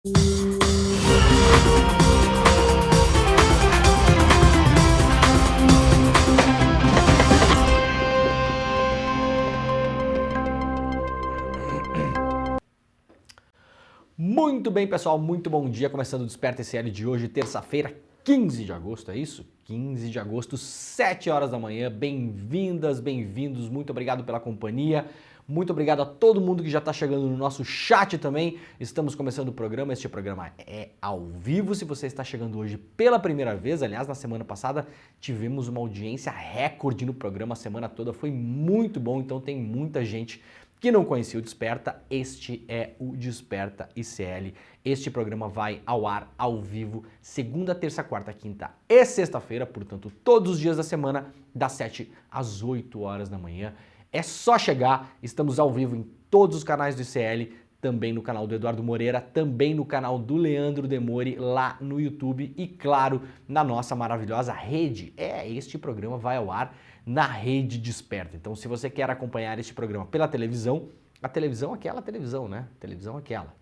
Muito bem, pessoal, muito bom dia. Começando o Desperta ECL de hoje, terça-feira, 15 de agosto, é isso? 15 de agosto, 7 horas da manhã. Bem-vindas, bem-vindos, muito obrigado pela companhia. Muito obrigado a todo mundo que já está chegando no nosso chat também. Estamos começando o programa, este programa é ao vivo. Se você está chegando hoje pela primeira vez, aliás, na semana passada tivemos uma audiência recorde no programa, a semana toda foi muito bom, então tem muita gente que não conhecia o Desperta. Este é o Desperta ICL. Este programa vai ao ar ao vivo segunda, terça, quarta, quinta e sexta-feira, portanto todos os dias da semana, das 7 às 8 horas da manhã. É só chegar, estamos ao vivo em todos os canais do ICL, também no canal do Eduardo Moreira, também no canal do Leandro Demore, lá no YouTube e, claro, na nossa maravilhosa rede. Este programa vai ao ar na Rede Desperta. Então, se você quer acompanhar este programa pela televisão, a televisão, aquela televisão, né? Televisão aquela,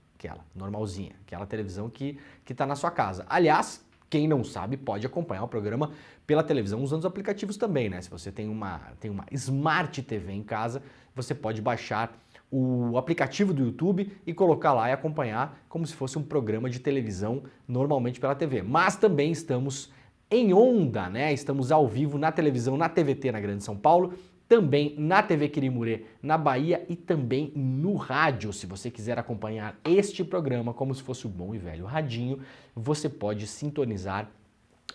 normalzinha, aquela televisão que tá na sua casa. Aliás, quem não sabe pode acompanhar o programa pela televisão usando os aplicativos também, né? Se você tem uma Smart TV em casa, você pode baixar o aplicativo do YouTube e colocar lá e acompanhar como se fosse um programa de televisão normalmente pela TV. Mas também estamos em onda, né? Estamos ao vivo na televisão, na TVT na Grande São Paulo, também na TV Quirimurê na Bahia e também no rádio. Se você quiser acompanhar este programa como se fosse o bom e velho radinho, você pode sintonizar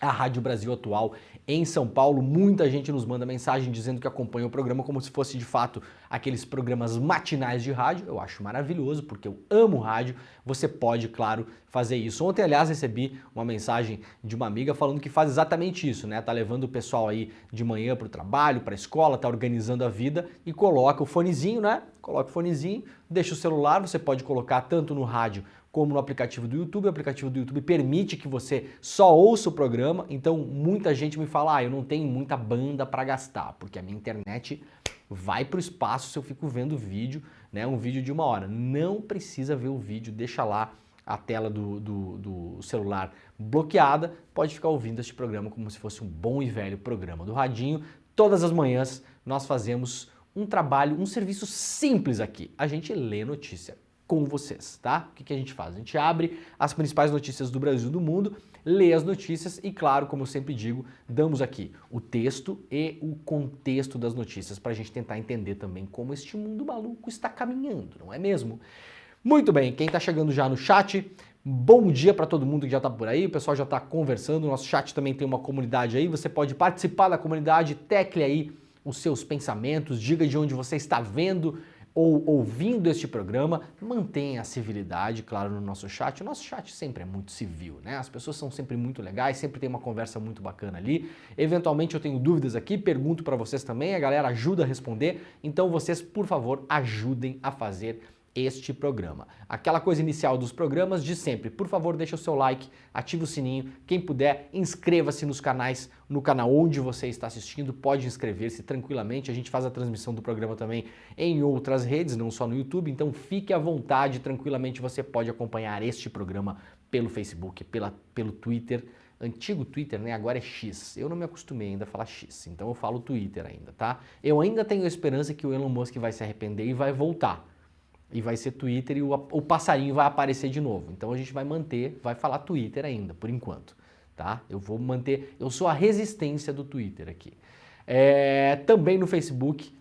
a Rádio Brasil Atual em São Paulo. Muita gente nos manda mensagem dizendo que acompanha o programa como se fosse de fato aqueles programas matinais de rádio. Eu acho maravilhoso porque eu amo rádio. Você pode, claro, fazer isso. Ontem, aliás, recebi uma mensagem de uma amiga falando que faz exatamente isso, né? Tá levando o pessoal aí de manhã pro trabalho, pra escola, tá organizando a vida e coloca o fonezinho, né? Coloca o fonezinho, deixa o celular, você pode colocar tanto no rádio como no aplicativo do YouTube. O aplicativo do YouTube permite que você só ouça o programa, então muita gente me fala, eu não tenho muita banda para gastar, porque a minha internet vai para o espaço se eu fico vendo vídeo, né, um vídeo de 1 hora. Não precisa ver o vídeo, deixa lá a tela do celular bloqueada, pode ficar ouvindo este programa como se fosse um bom e velho programa do radinho. Todas as manhãs nós fazemos um trabalho, um serviço simples aqui, a gente lê notícia com vocês, tá? O que a gente faz? A gente abre as principais notícias do Brasil e do mundo, lê as notícias e, claro, como eu sempre digo, damos aqui o texto e o contexto das notícias para a gente tentar entender também como este mundo maluco está caminhando, não é mesmo? Muito bem, quem está chegando já no chat, bom dia para todo mundo que já está por aí, o pessoal já está conversando, o nosso chat também tem uma comunidade aí, você pode participar da comunidade, tecle aí os seus pensamentos, diga de onde você está vendo ou ouvindo este programa, mantenha a civilidade, claro, no nosso chat. O nosso chat sempre é muito civil, né? As pessoas são sempre muito legais, sempre tem uma conversa muito bacana ali. Eventualmente eu tenho dúvidas aqui, pergunto para vocês também, a galera ajuda a responder. Então vocês, por favor, ajudem a fazer este programa. Aquela coisa inicial dos programas de sempre. Por favor, deixa o seu like, ativa o sininho. Quem puder, inscreva-se nos canais, no canal onde você está assistindo, pode inscrever-se tranquilamente. A gente faz a transmissão do programa também em outras redes, não só no YouTube, então fique à vontade, tranquilamente você pode acompanhar este programa pelo Facebook, pelo Twitter, antigo Twitter, né? Agora é X. Eu não me acostumei ainda a falar X, então eu falo Twitter ainda, tá? Eu ainda tenho a esperança que o Elon Musk vai se arrepender e vai voltar. E vai ser Twitter e o passarinho vai aparecer de novo. Então a gente vai manter, vai falar Twitter ainda, por enquanto, tá? Eu vou manter, eu sou a resistência do Twitter aqui. Também no Facebook,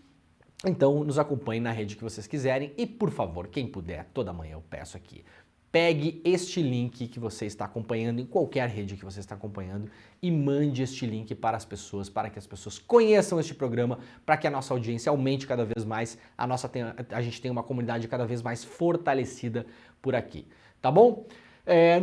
então nos acompanhe na rede que vocês quiserem. E por favor, quem puder, toda manhã eu peço aqui, pegue este link que você está acompanhando, em qualquer rede que você está acompanhando, e mande este link para as pessoas, para que as pessoas conheçam este programa, para que a nossa audiência aumente cada vez mais, a gente tenha uma comunidade cada vez mais fortalecida por aqui, tá bom?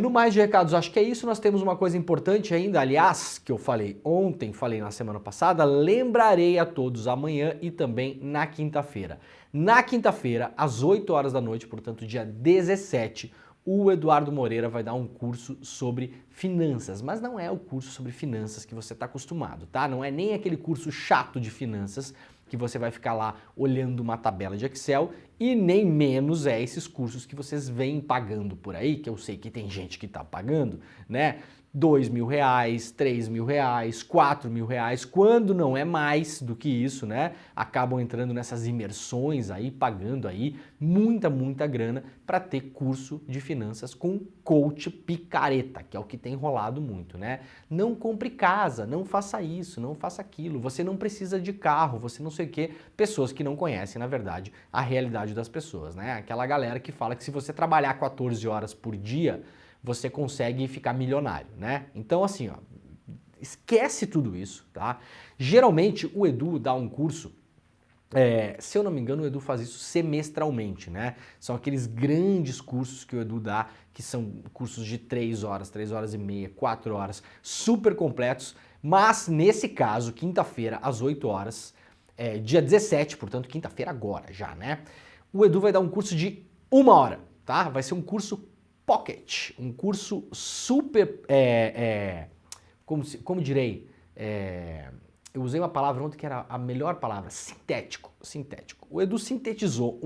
No mais de recados, acho que é isso. Nós temos uma coisa importante ainda, aliás, que eu falei ontem, falei na semana passada, lembrarei a todos amanhã e também na quinta-feira. Na quinta-feira, às 8 horas da noite, portanto dia 17, o Eduardo Moreira vai dar um curso sobre finanças, mas não é o curso sobre finanças que você está acostumado, tá? Não é nem aquele curso chato de finanças que você vai ficar lá olhando uma tabela de Excel E nem menos é esses cursos que vocês vêm pagando por aí, que eu sei que tem gente que está pagando, né? R$2.000, R$3.000, R$4.000, quando não é mais do que isso, né? Acabam entrando nessas imersões aí, pagando aí muita grana para ter curso de finanças com coach picareta, que é o que tem rolado muito, né? Não compre casa, não faça isso, não faça aquilo, você não precisa de carro, você não sei o quê. Pessoas que não conhecem, na verdade, a realidade das pessoas, né? Aquela galera que fala que se você trabalhar 14 horas por dia, você consegue ficar milionário, né? Então, assim, ó, esquece tudo isso, tá? Geralmente, o Edu dá um curso, se eu não me engano, o Edu faz isso semestralmente, né? São aqueles grandes cursos que o Edu dá, que são cursos de 3 horas, 3 horas e meia, 4 horas, super completos, mas nesse caso, quinta-feira, às 8 horas, dia 17, portanto, quinta-feira agora já, né? O Edu vai dar um curso de 1 hora, tá? Vai ser um curso Pocket, um curso super, como direi, eu usei uma palavra ontem que era a melhor palavra, sintético. O Edu sintetizou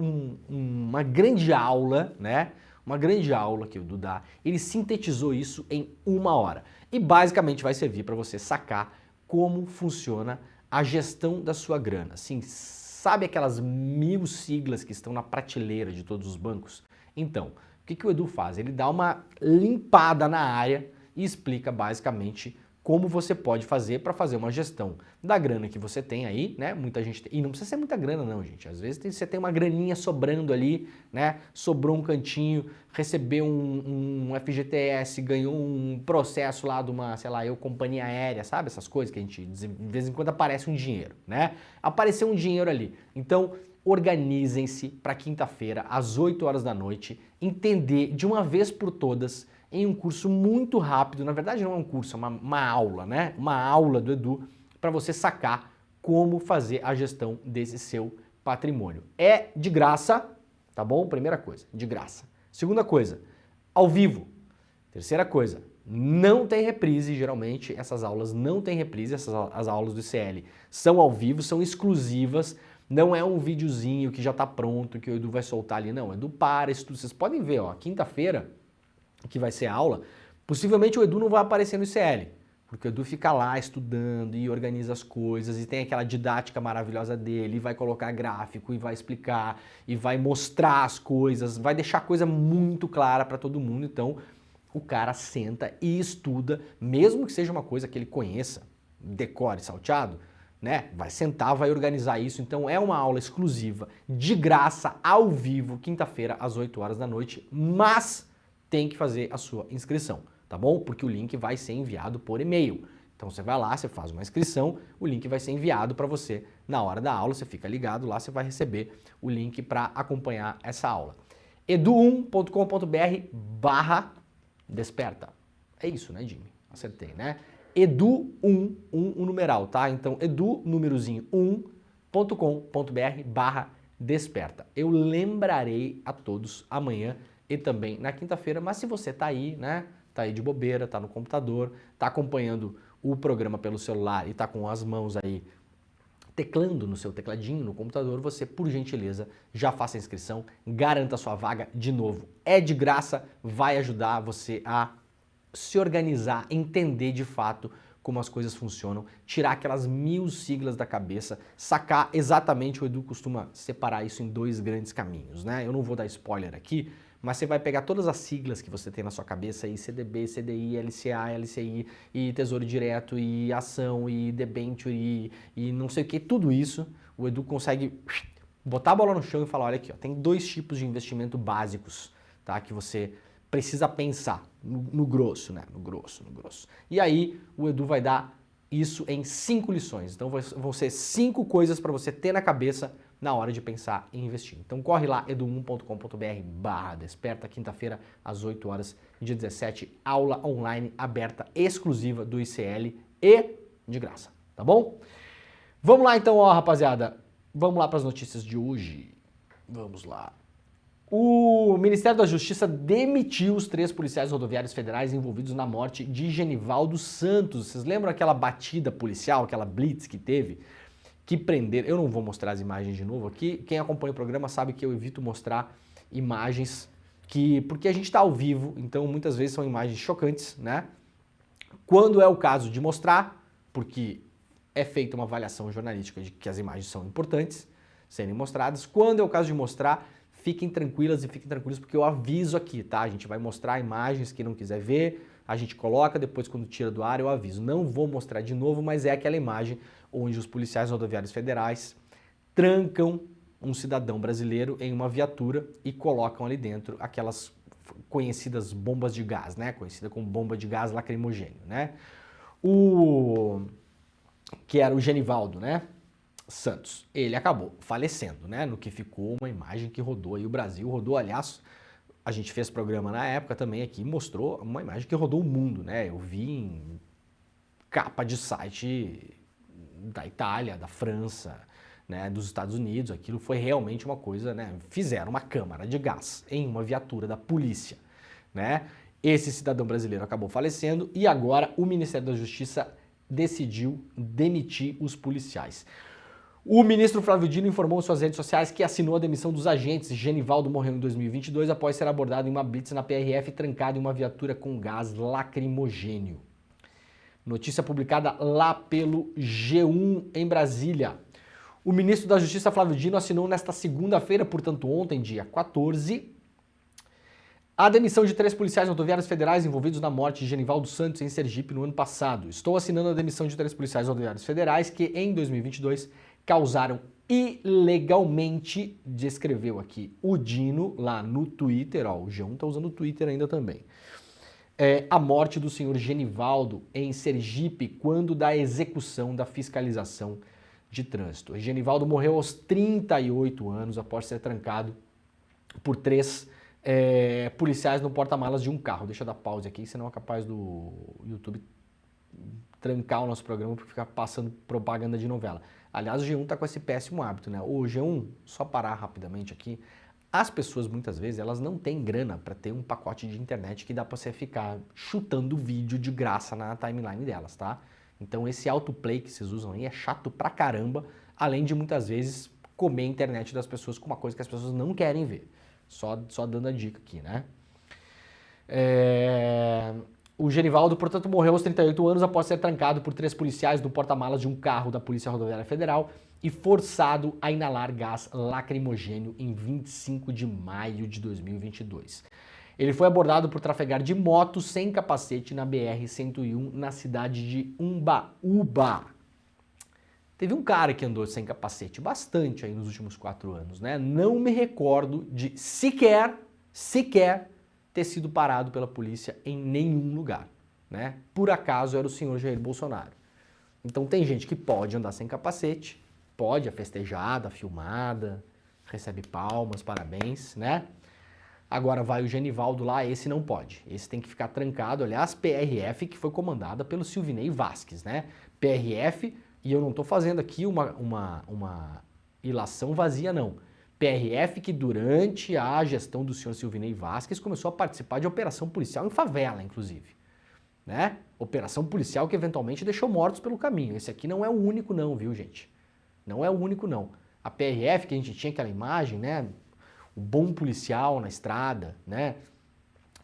uma grande aula, né? Uma grande aula que o Edu dá, ele sintetizou isso em 1 hora. E basicamente vai servir para você sacar como funciona a gestão da sua grana. Assim, sabe aquelas 1000 siglas que estão na prateleira de todos os bancos? Então, o que o Edu faz? Ele dá uma limpada na área e explica basicamente como você pode fazer para fazer uma gestão da grana que você tem aí, né? Muita gente tem, e não precisa ser muita grana não, gente. Às vezes você tem uma graninha sobrando ali, né? Sobrou um cantinho, recebeu um FGTS, ganhou um processo lá de uma, sei lá, companhia aérea, sabe? Essas coisas que a gente, de vez em quando aparece um dinheiro, né? Apareceu um dinheiro ali. Então, organizem-se para quinta-feira, às 8 horas da noite, entender de uma vez por todas, em um curso muito rápido, na verdade não é um curso, é uma aula, né? Uma aula do Edu para você sacar como fazer a gestão desse seu patrimônio. É de graça, tá bom? Primeira coisa, de graça. Segunda coisa, ao vivo. Terceira coisa, não tem reprise, geralmente essas aulas não tem reprise, as aulas do ICL são ao vivo, são exclusivas. Não é um videozinho que já está pronto, que o Edu vai soltar ali, não. Edu para, estuda. Vocês podem ver, ó, quinta-feira, que vai ser a aula, possivelmente o Edu não vai aparecer no ICL, porque o Edu fica lá estudando e organiza as coisas e tem aquela didática maravilhosa dele, e vai colocar gráfico e vai explicar e vai mostrar as coisas, vai deixar a coisa muito clara para todo mundo. Então, o cara senta e estuda, mesmo que seja uma coisa que ele conheça, decore salteado, né? Vai sentar, vai organizar isso. Então é uma aula exclusiva, de graça, ao vivo, quinta-feira, às 8 horas da noite, mas tem que fazer a sua inscrição, tá bom? Porque o link vai ser enviado por e-mail. Então você vai lá, você faz uma inscrição, o link vai ser enviado para você na hora da aula, você fica ligado lá, você vai receber o link para acompanhar essa aula. edu1.com.br/desperta. É isso, né, Jimmy? Acertei, né? Edu1, um numeral, tá? Então, edu, númerozinho 1.com.br/desperta. Eu lembrarei a todos amanhã e também na quinta-feira, mas se você tá aí, né? Tá aí de bobeira, tá no computador, tá acompanhando o programa pelo celular e tá com as mãos aí teclando no seu tecladinho, no computador, você, por gentileza, já faça a inscrição, garanta a sua vaga de novo. É de graça, vai ajudar você a se organizar, entender de fato como as coisas funcionam, tirar aquelas 1000 siglas da cabeça, sacar exatamente, o Edu costuma separar isso em 2 grandes caminhos, né? Eu não vou dar spoiler aqui, mas você vai pegar todas as siglas que você tem na sua cabeça aí, CDB, CDI, LCA, LCI, e Tesouro Direto, e Ação, e Debenture, e não sei o que, tudo isso, o Edu consegue botar a bola no chão e falar, olha aqui, ó, tem 2 tipos de investimento básicos, tá? Que você precisa pensar no grosso, né? No grosso. E aí o Edu vai dar isso em 5 lições. Então vão ser 5 coisas para você ter na cabeça na hora de pensar em investir. Então corre lá, edu1.com.br/desperta, quinta-feira às 8 horas, dia 17, aula online aberta exclusiva do ICL e de graça, tá bom? Vamos lá então, ó, rapaziada. Vamos lá para as notícias de hoje. Vamos lá. O Ministério da Justiça demitiu os 3 policiais rodoviários federais envolvidos na morte de Genivaldo Santos. Vocês lembram aquela batida policial, aquela blitz que teve? que prenderam. Eu não vou mostrar as imagens de novo aqui. Quem acompanha o programa sabe que eu evito mostrar imagens porque a gente está ao vivo, então muitas vezes são imagens chocantes, né? Quando é o caso de mostrar, porque é feita uma avaliação jornalística de que as imagens são importantes serem mostradas. Quando é o caso de mostrar, fiquem tranquilas e fiquem tranquilos porque eu aviso aqui, tá? A gente vai mostrar imagens, quem não quiser ver, a gente coloca, depois quando tira do ar eu aviso. Não vou mostrar de novo, mas é aquela imagem onde os policiais rodoviários federais trancam um cidadão brasileiro em uma viatura e colocam ali dentro aquelas conhecidas bombas de gás, né? Conhecida como bomba de gás lacrimogênio, né? Que era o Genivaldo, né? Santos. Ele acabou falecendo, né? No que ficou uma imagem que rodou aí o Brasil, rodou, aliás, a gente fez programa na época também aqui, mostrou uma imagem que rodou o mundo, né? Eu vi em capa de site da Itália, da França, né, dos Estados Unidos, aquilo foi realmente uma coisa, né? Fizeram uma câmara de gás em uma viatura da polícia, né? Esse cidadão brasileiro acabou falecendo e agora o Ministério da Justiça decidiu demitir os policiais. O ministro Flávio Dino informou em suas redes sociais que assinou a demissão dos agentes. Genivaldo morreu em 2022 após ser abordado em uma blitz na PRF e trancado em uma viatura com gás lacrimogênio. Notícia publicada lá pelo G1 em Brasília. O ministro da Justiça, Flávio Dino, assinou nesta segunda-feira, portanto ontem, dia 14, a demissão de 3 policiais rodoviários federais envolvidos na morte de Genivaldo Santos em Sergipe no ano passado. Estou assinando a demissão de 3 policiais rodoviários federais que, em 2022, causaram ilegalmente, descreveu aqui o Dino lá no Twitter, ó, o G1 está usando o Twitter ainda também, a morte do senhor Genivaldo em Sergipe quando da execução da fiscalização de trânsito. Genivaldo morreu aos 38 anos após ser trancado por 3 policiais no porta-malas de um carro. Deixa eu dar pause aqui, senão é capaz do YouTube trancar o nosso programa porque ficar passando propaganda de novela. Aliás, o G1 tá com esse péssimo hábito, né? O G1, só parar rapidamente aqui, as pessoas muitas vezes elas não têm grana para ter um pacote de internet que dá para você ficar chutando vídeo de graça na timeline delas, tá? Então esse autoplay que vocês usam aí é chato pra caramba, além de muitas vezes comer a internet das pessoas com uma coisa que as pessoas não querem ver. Só dando a dica aqui, né? O Genivaldo, portanto, morreu aos 38 anos após ser trancado por 3 policiais no porta-malas de um carro da Polícia Rodoviária Federal e forçado a inalar gás lacrimogênio em 25 de maio de 2022. Ele foi abordado por trafegar de moto sem capacete na BR-101 na cidade de Umbaúba. Teve um cara que andou sem capacete bastante aí nos últimos 4 anos, né? Não me recordo de sequer ter sido parado pela polícia em nenhum lugar, né? Por acaso era o senhor Jair Bolsonaro. Então tem gente que pode andar sem capacete, pode, a festejada, a filmada, recebe palmas, parabéns, né? Agora vai o Genivaldo lá, esse não pode. Esse tem que ficar trancado. Aliás, PRF que foi comandada pelo Silvinei Vasquez, né? PRF, e eu não estou fazendo aqui uma ilação vazia, não. PRF que durante a gestão do senhor Silvinei Vasquez começou a participar de operação policial em favela, inclusive. Né? Operação policial que eventualmente deixou mortos pelo caminho. Esse aqui não é o único não, viu, gente? Não é o único não. A PRF, que a gente tinha aquela imagem, né? O bom policial na estrada, né?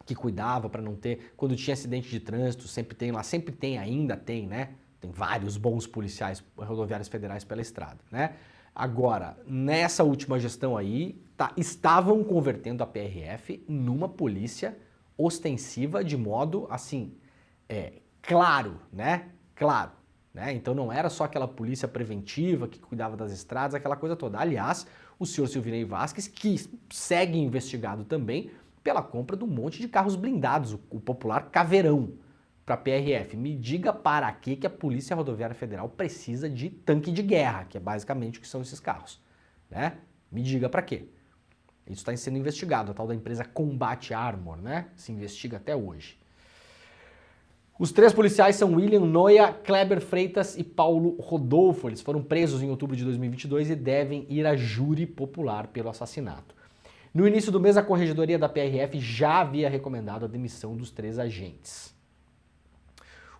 Que cuidava para não ter... Quando tinha acidente de trânsito, sempre tem lá, sempre tem, ainda tem, né? Tem vários bons policiais rodoviários federais pela estrada, né? Agora, nessa última gestão aí, estavam convertendo a PRF numa polícia ostensiva de modo, assim, claro, né? Claro, né? Então não era só aquela polícia preventiva que cuidava das estradas, aquela coisa toda. Aliás, o senhor Silvinei Vasquez, que segue investigado também pela compra de um monte de carros blindados, o popular caveirão, para a PRF. Me diga para que a Polícia Rodoviária Federal precisa de tanque de guerra, que é basicamente o que são esses carros, né? Me diga para quê. Isso está sendo investigado, a tal da empresa Combat Armor, né? Se investiga até hoje. Os 3 policiais são William Noia, Kleber Freitas e Paulo Rodolfo. Eles foram presos em outubro de 2022 e devem ir a júri popular pelo assassinato. No início do mês, a Corregedoria da PRF já havia recomendado a demissão dos 3 agentes.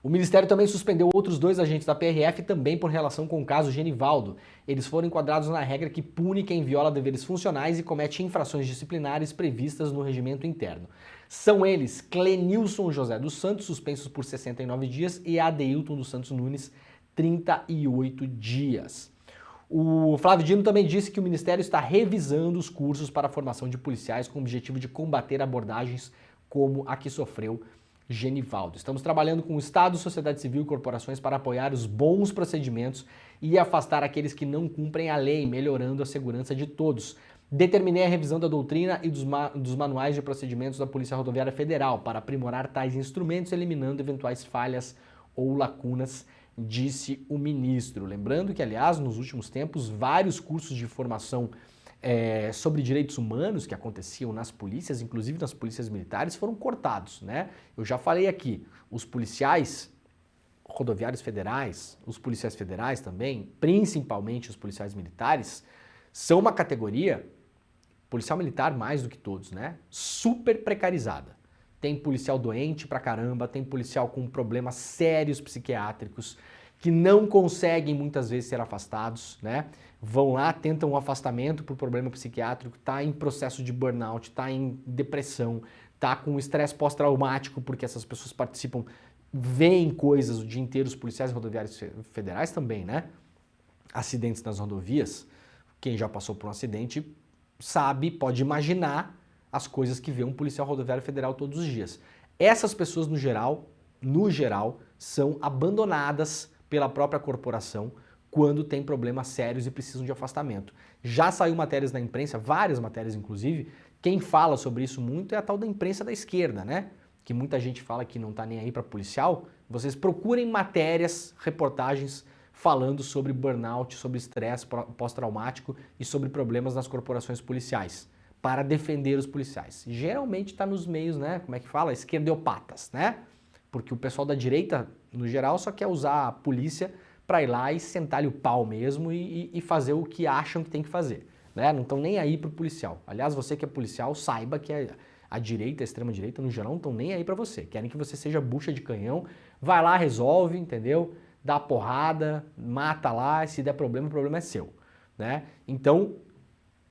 O Ministério também suspendeu outros 2 agentes da PRF também por relação com o caso Genivaldo. Eles foram enquadrados na regra que pune quem viola deveres funcionais e comete infrações disciplinares previstas no regimento interno. São eles Clenilson José dos Santos, suspensos por 69 dias, e Adeilton dos Santos Nunes, 38 dias. O Flávio Dino também disse que o Ministério está revisando os cursos para a formação de policiais com o objetivo de combater abordagens como a que sofreu Genivaldo. Estamos trabalhando com o Estado, sociedade civil e corporações para apoiar os bons procedimentos e afastar aqueles que não cumprem a lei, melhorando a segurança de todos. Determinei a revisão da doutrina e dos manuais de procedimentos da Polícia Rodoviária Federal para aprimorar tais instrumentos, eliminando eventuais falhas ou lacunas, disse o ministro. Lembrando que, aliás, nos últimos tempos, vários cursos de formação sobre direitos humanos que aconteciam nas polícias, inclusive nas polícias militares, foram cortados, né? Eu já falei aqui, os policiais rodoviários federais, os policiais federais também, principalmente os policiais militares, são uma categoria, policial militar mais do que todos, né? Super precarizada. Tem policial doente pra caramba, tem policial com problemas sérios psiquiátricos, que não conseguem muitas vezes ser afastados, né? Vão lá, tentam um afastamento por problema psiquiátrico, tá em processo de burnout, tá em depressão, tá com estresse pós-traumático, porque essas pessoas participam, veem coisas o dia inteiro, os policiais rodoviários federais também, né? Acidentes nas rodovias, quem já passou por um acidente sabe, pode imaginar as coisas que vê um policial rodoviário federal todos os dias. Essas pessoas, no geral, são abandonadas pela própria corporação quando tem problemas sérios e precisam de afastamento. Já saiu matérias na imprensa, várias matérias inclusive, quem fala sobre isso muito é a tal da imprensa da esquerda, né? Que muita gente fala que não tá nem aí para policial. Vocês procurem matérias, reportagens falando sobre burnout, sobre estresse pós-traumático e sobre problemas nas corporações policiais, para defender os policiais. Geralmente está nos meios, né? Como é que fala? Esquerdopatas, né? Porque o pessoal da direita, no geral, só quer usar a polícia para ir lá e sentar-lhe o pau mesmo e fazer o que acham que tem que fazer, né? Não estão nem aí pro policial. Aliás, você que é policial, saiba que a direita, a extrema-direita, no geral, não estão nem aí para você. Querem que você seja bucha de canhão, vai lá, resolve, entendeu? Dá porrada, mata lá, se der problema, o problema é seu, né? Então,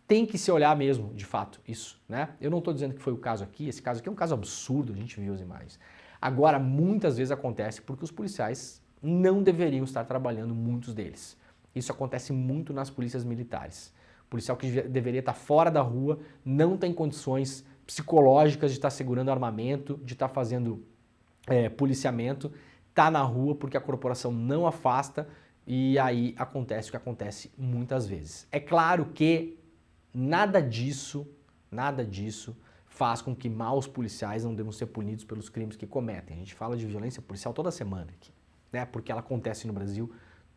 tem que se olhar mesmo, de fato, isso, né? Eu não estou dizendo que foi o caso aqui, esse caso aqui é um caso absurdo, a gente viu as imagens. Agora, muitas vezes acontece porque os policiais não deveriam estar trabalhando, muitos deles. Isso acontece muito nas polícias militares. O policial que deveria estar fora da rua não tem condições psicológicas de estar segurando armamento, de estar fazendo policiamento, está na rua porque a corporação não afasta e aí acontece o que acontece muitas vezes. É claro que nada disso faz com que maus policiais não devam ser punidos pelos crimes que cometem. A gente fala de violência policial toda semana aqui, né? Porque ela acontece no Brasil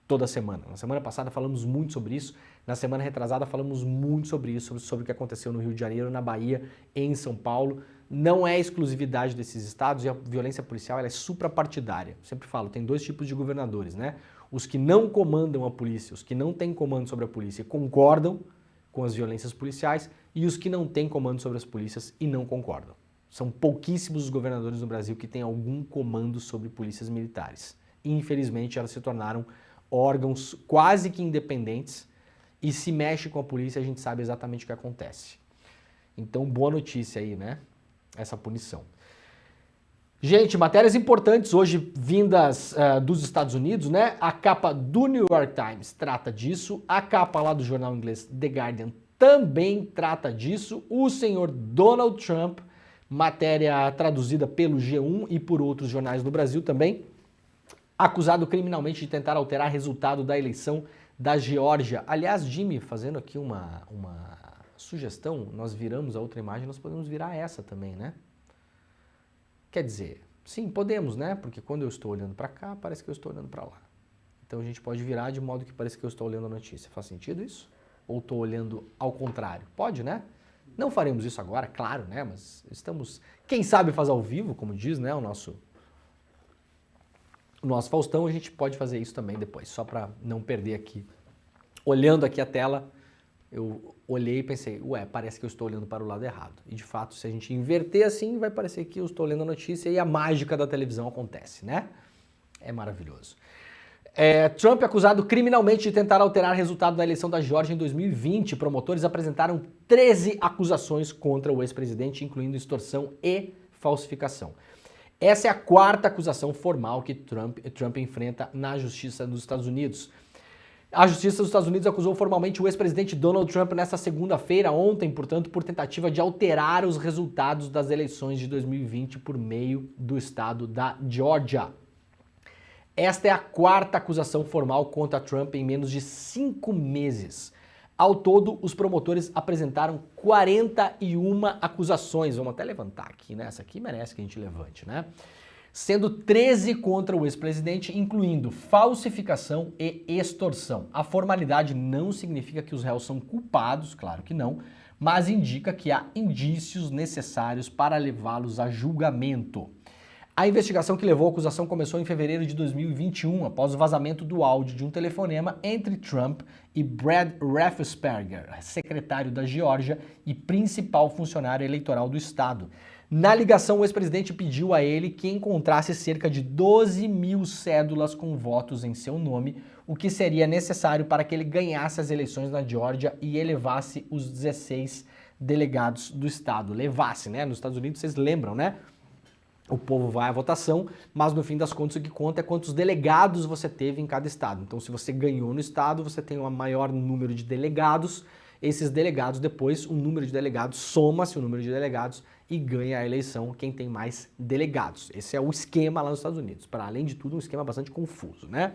toda semana. Na semana passada falamos muito sobre isso, na semana retrasada falamos muito sobre isso, sobre o que aconteceu no Rio de Janeiro, na Bahia, em São Paulo. Não é exclusividade desses estados e a violência policial ela é suprapartidária. Eu sempre falo, tem 2 tipos de governadores, né? Os que não comandam a polícia, os que não têm comando sobre a polícia e concordam com as violências policiais e os que não têm comando sobre as polícias e não concordam. São pouquíssimos os governadores no Brasil que têm algum comando sobre polícias militares. Infelizmente, elas se tornaram órgãos quase que independentes e se mexe com a polícia, a gente sabe exatamente o que acontece. Então, boa notícia aí, né? Essa punição. Gente, matérias importantes hoje vindas dos Estados Unidos, né? A capa do New York Times trata disso, a capa lá do jornal inglês The Guardian também trata disso, o senhor Donald Trump, matéria traduzida pelo G1 e por outros jornais do Brasil também, acusado criminalmente de tentar alterar resultado da eleição da Geórgia. Aliás, Jimmy, fazendo aqui uma sugestão, nós viramos a outra imagem, nós podemos virar essa também, né? Quer dizer, sim, podemos, né? Porque quando eu estou olhando para cá, parece que eu estou olhando para lá. Então a gente pode virar de modo que parece que eu estou olhando a notícia. Faz sentido isso? Ou estou olhando ao contrário? Pode, né? Não faremos isso agora, claro, né? Mas estamos, quem sabe faz ao vivo, como diz, né? O nosso Faustão, a gente pode fazer isso também depois, só para não perder aqui. Olhando aqui a tela, eu olhei e pensei, ué, parece que eu estou olhando para o lado errado. E de fato, se a gente inverter assim, vai parecer que eu estou lendo a notícia e a mágica da televisão acontece, né? É maravilhoso. Trump é acusado criminalmente de tentar alterar o resultado da eleição da Geórgia em 2020. Promotores apresentaram 13 acusações contra o ex-presidente, incluindo extorsão e falsificação. Essa é a quarta acusação formal que Trump enfrenta na Justiça dos Estados Unidos. A Justiça dos Estados Unidos acusou formalmente o ex-presidente Donald Trump nesta segunda-feira, ontem, portanto, por tentativa de alterar os resultados das eleições de 2020 por meio do estado da Geórgia. Esta é a quarta acusação formal contra Trump em menos de 5 meses. Ao todo, os promotores apresentaram 41 acusações. Vamos até levantar aqui, né? Essa aqui merece que a gente levante, né? Sendo 13 contra o ex-presidente, incluindo falsificação e extorsão. A formalidade não significa que os réus são culpados, claro que não, mas indica que há indícios necessários para levá-los a julgamento. A investigação que levou à acusação começou em fevereiro de 2021, após o vazamento do áudio de um telefonema entre Trump e Brad Raffensperger, secretário da Geórgia e principal funcionário eleitoral do estado. Na ligação, o ex-presidente pediu a ele que encontrasse cerca de 12 mil cédulas com votos em seu nome, o que seria necessário para que ele ganhasse as eleições na Geórgia e elevasse os 16 delegados do estado. Levasse, né? Nos Estados Unidos, vocês lembram, né? O povo vai à votação, mas no fim das contas o que conta é quantos delegados você teve em cada estado. Então, se você ganhou no estado, você tem um maior número de delegados. Esses delegados, depois, o número de delegados soma-se o número de delegados e ganha a eleição quem tem mais delegados. Esse é o esquema lá nos Estados Unidos. Para além de tudo, um esquema bastante confuso, né?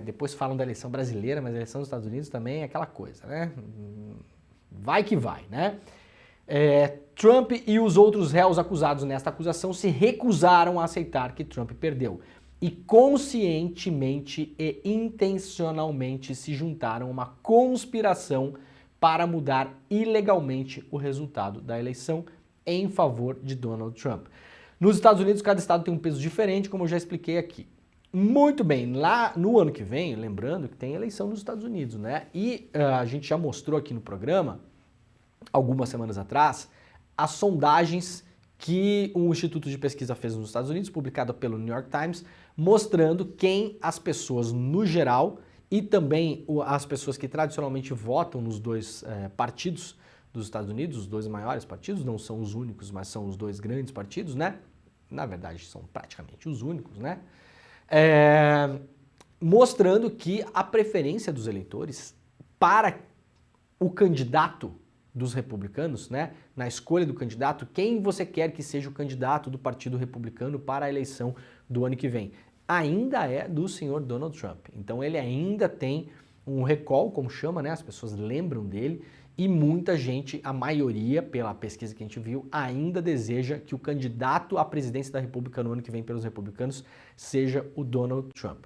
Depois falam da eleição brasileira, mas a eleição dos Estados Unidos também é aquela coisa, né? Vai que vai, né? Trump e os outros réus acusados nesta acusação se recusaram a aceitar que Trump perdeu e conscientemente e intencionalmente se juntaram a uma conspiração para mudar ilegalmente o resultado da eleição em favor de Donald Trump. Nos Estados Unidos, cada estado tem um peso diferente, como eu já expliquei aqui. Muito bem, lá no ano que vem, lembrando que tem eleição nos Estados Unidos, né? E a gente já mostrou aqui no programa, algumas semanas atrás, as sondagens que um instituto de pesquisa fez nos Estados Unidos, publicada pelo New York Times, mostrando quem as pessoas no geral e também as pessoas que tradicionalmente votam nos dois partidos dos Estados Unidos, os dois maiores partidos, não são os únicos, mas são os dois grandes partidos, né? Na verdade, são praticamente os únicos, né? Mostrando que a preferência dos eleitores para o candidato dos republicanos, né, na escolha do candidato, quem você quer que seja o candidato do Partido Republicano para a eleição do ano que vem, ainda é do senhor Donald Trump. Então ele ainda tem um recall, como chama, né, as pessoas lembram dele, e muita gente, a maioria, pela pesquisa que a gente viu, ainda deseja que o candidato à presidência da República no ano que vem pelos republicanos seja o Donald Trump.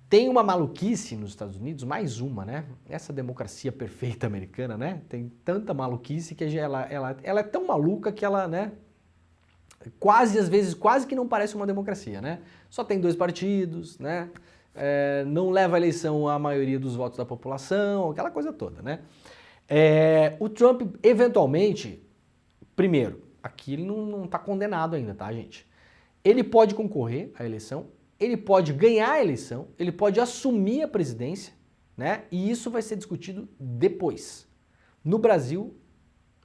Tem uma maluquice nos Estados Unidos, mais uma, né? Essa democracia perfeita americana, né? Tem tanta maluquice que ela é tão maluca que ela, né? Às vezes, quase que não parece uma democracia, né? Só tem 2 partidos, né? Não leva a eleição a maioria dos votos da população, aquela coisa toda, né? O Trump, eventualmente, primeiro, aqui ele não está condenado ainda, tá, gente? Ele pode concorrer à eleição, ele pode ganhar a eleição, ele pode assumir a presidência, né? E isso vai ser discutido depois. No Brasil,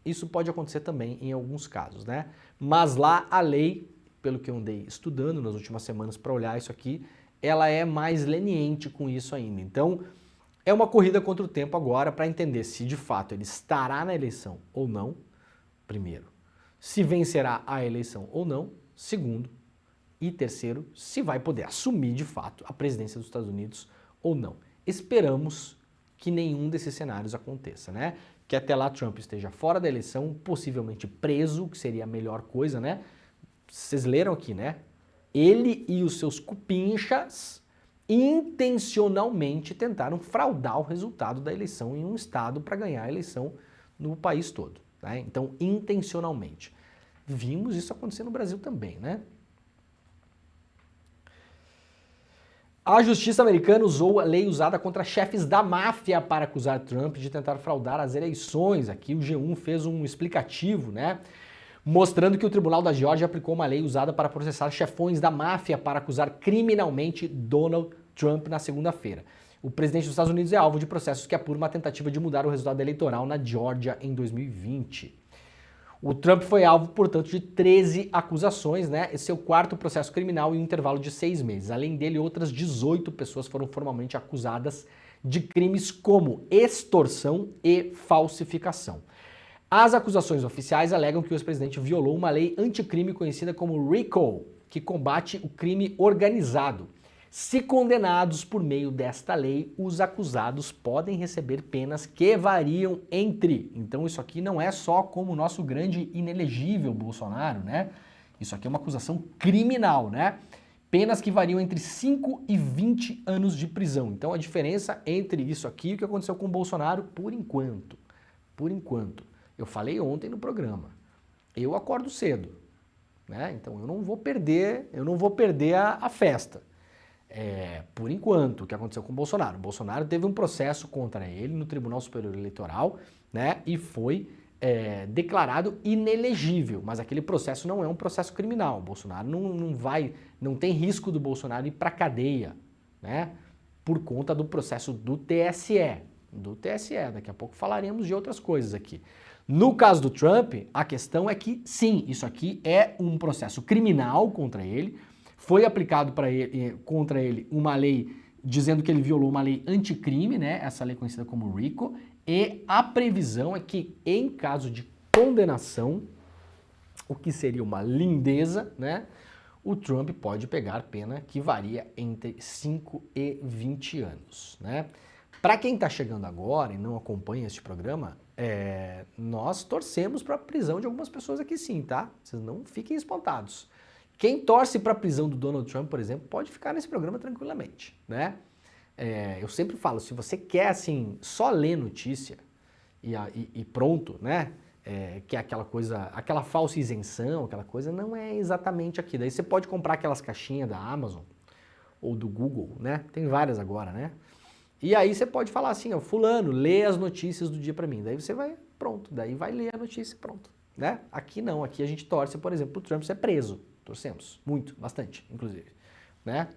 isso pode acontecer também em alguns casos, né? Mas lá a lei, pelo que eu andei estudando nas últimas semanas para olhar isso aqui, ela é mais leniente com isso ainda. Então, é uma corrida contra o tempo agora para entender se de fato ele estará na eleição ou não, primeiro. Se vencerá a eleição ou não, segundo. E terceiro, se vai poder assumir de fato a presidência dos Estados Unidos ou não. Esperamos que nenhum desses cenários aconteça, né? Que até lá Trump esteja fora da eleição, possivelmente preso, que seria a melhor coisa, né? Vocês leram aqui, né? Ele e os seus cupinchas intencionalmente tentaram fraudar o resultado da eleição em um estado para ganhar a eleição no país todo, né? Então, intencionalmente. Vimos isso acontecer no Brasil também, né? A justiça americana usou a lei usada contra chefes da máfia para acusar Trump de tentar fraudar as eleições. Aqui o G1 fez um explicativo, né? mostrando que o Tribunal da Geórgia aplicou uma lei usada para processar chefões da máfia para acusar criminalmente Donald Trump na segunda-feira. O presidente dos Estados Unidos é alvo de processos que apuram uma tentativa de mudar o resultado eleitoral na Geórgia em 2020. O Trump foi alvo, portanto, de 13 acusações, né? Esse é o quarto processo criminal em um intervalo de 6 meses. Além dele, outras 18 pessoas foram formalmente acusadas de crimes como extorsão e falsificação. As acusações oficiais alegam que o ex-presidente violou uma lei anticrime conhecida como RICO, que combate o crime organizado. Se condenados por meio desta lei, os acusados podem receber penas que variam entre. Então isso aqui não é só como o nosso grande inelegível Bolsonaro, né? Isso aqui é uma acusação criminal, né? Penas que variam entre 5 e 20 anos de prisão. Então a diferença entre isso aqui e o que aconteceu com o Bolsonaro, por enquanto, eu falei ontem no programa, eu acordo cedo, né? Então eu não vou perder a festa. Por enquanto, o que aconteceu com o Bolsonaro? O Bolsonaro teve um processo contra ele no Tribunal Superior Eleitoral, né, e foi declarado inelegível, mas aquele processo não é um processo criminal. O Bolsonaro não tem risco do Bolsonaro ir para cadeia, né, por conta do processo do TSE. Daqui a pouco falaremos de outras coisas aqui. No caso do Trump, a questão é que sim, isso aqui é um processo criminal contra ele. Foi aplicado contra ele uma lei dizendo que ele violou uma lei anticrime, né? Essa lei conhecida como RICO, e a previsão é que em caso de condenação, o que seria uma lindeza, né? O Trump pode pegar pena que varia entre 5 e 20 anos, né? Para quem está chegando agora e não acompanha este programa, nós torcemos para a prisão de algumas pessoas aqui sim, tá? Vocês não fiquem espantados. Quem torce para a prisão do Donald Trump, por exemplo, pode ficar nesse programa tranquilamente, né? Eu sempre falo, se você quer, assim, só ler notícia e pronto, né? Que é aquela coisa, aquela falsa isenção, aquela coisa, não é exatamente aqui. Daí você pode comprar aquelas caixinhas da Amazon ou do Google, né? Tem várias agora, né? E aí você pode falar assim, ó, fulano, lê as notícias do dia para mim. Daí você vai, pronto, daí vai ler a notícia, pronto, né? Aqui não, aqui a gente torce, por exemplo, o Trump ser preso. Torcemos, muito, bastante, inclusive, né?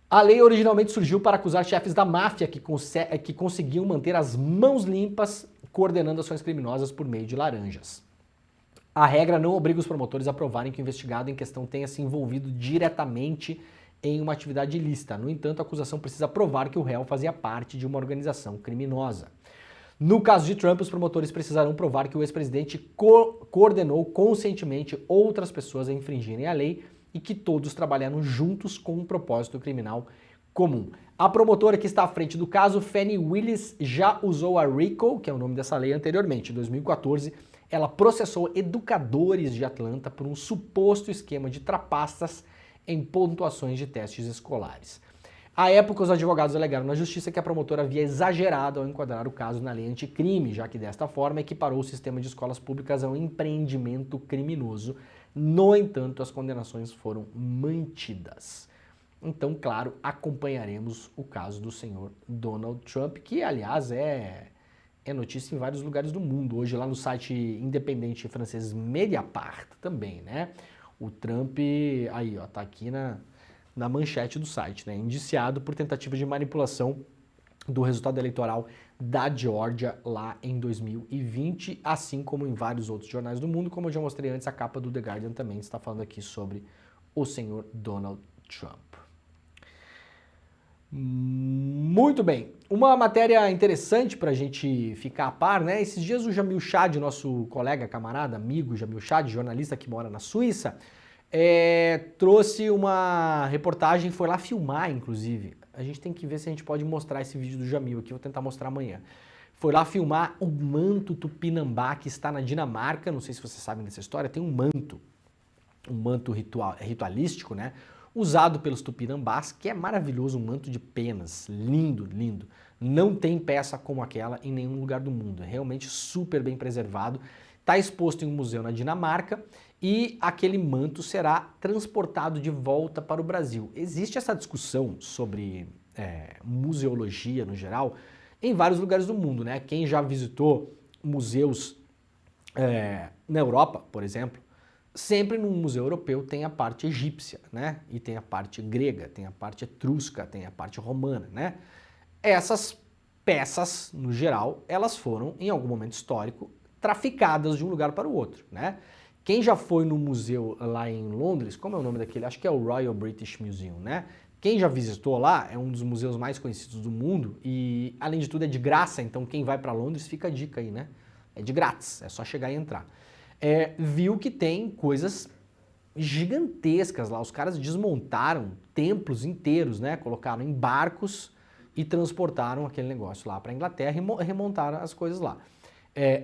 A lei originalmente surgiu para acusar chefes da máfia que conseguiam manter as mãos limpas coordenando ações criminosas por meio de laranjas. A regra não obriga os promotores a provarem que o investigado em questão tenha se envolvido diretamente em uma atividade ilícita. No entanto, a acusação precisa provar que o réu fazia parte de uma organização criminosa. No caso de Trump, os promotores precisarão provar que o ex-presidente coordenou conscientemente outras pessoas a infringirem a lei e que todos trabalharam juntos com um propósito criminal comum. A promotora que está à frente do caso, Fani Willis, já usou a RICO, que é o nome dessa lei, anteriormente. Em 2014, ela processou educadores de Atlanta por um suposto esquema de trapaças em pontuações de testes escolares. À época, os advogados alegaram na justiça que a promotora havia exagerado ao enquadrar o caso na lei anticrime, já que desta forma equiparou o sistema de escolas públicas a um empreendimento criminoso. No entanto, as condenações foram mantidas. Então, claro, acompanharemos o caso do senhor Donald Trump, que, aliás, é notícia em vários lugares do mundo. Hoje, lá no site independente francês Mediapart também, né? O Trump, aí, ó, tá aqui na manchete do site, né? Indiciado por tentativa de manipulação do resultado eleitoral da Geórgia lá em 2020, assim como em vários outros jornais do mundo. Como eu já mostrei antes, a capa do The Guardian também está falando aqui sobre o senhor Donald Trump. Muito bem, uma matéria interessante para a gente ficar a par, né? Esses dias o Jamil Chad, nosso colega, camarada, amigo Jamil Chad, jornalista que mora na Suíça, trouxe uma reportagem, foi lá filmar, inclusive. A gente tem que ver se a gente pode mostrar esse vídeo do Jamil aqui, vou tentar mostrar amanhã. Foi lá filmar o manto Tupinambá, que está na Dinamarca, não sei se vocês sabem dessa história, tem um manto ritualístico, né? Usado pelos Tupinambás, que é maravilhoso, um manto de penas, lindo, lindo. Não tem peça como aquela em nenhum lugar do mundo, é realmente super bem preservado. Está exposto em um museu na Dinamarca e aquele manto será transportado de volta para o Brasil. Existe essa discussão sobre museologia no geral em vários lugares do mundo, né? Quem já visitou museus Na Europa, por exemplo, sempre no museu europeu tem a parte egípcia, né? E tem a parte grega, tem a parte etrusca, tem a parte romana, né? Essas peças, no geral, elas foram, em algum momento histórico, traficadas de um lugar para o outro, né? Quem já foi no museu lá em Londres, como é o nome daquele? Acho que é o Royal British Museum, né? Quem já visitou lá, é um dos museus mais conhecidos do mundo e, além de tudo, é de graça, então quem vai para Londres, fica a dica aí, né? É de grátis, é só chegar e entrar. Viu que tem coisas gigantescas lá, os caras desmontaram templos inteiros, né? Colocaram em barcos e transportaram aquele negócio lá para a Inglaterra e remontaram as coisas lá.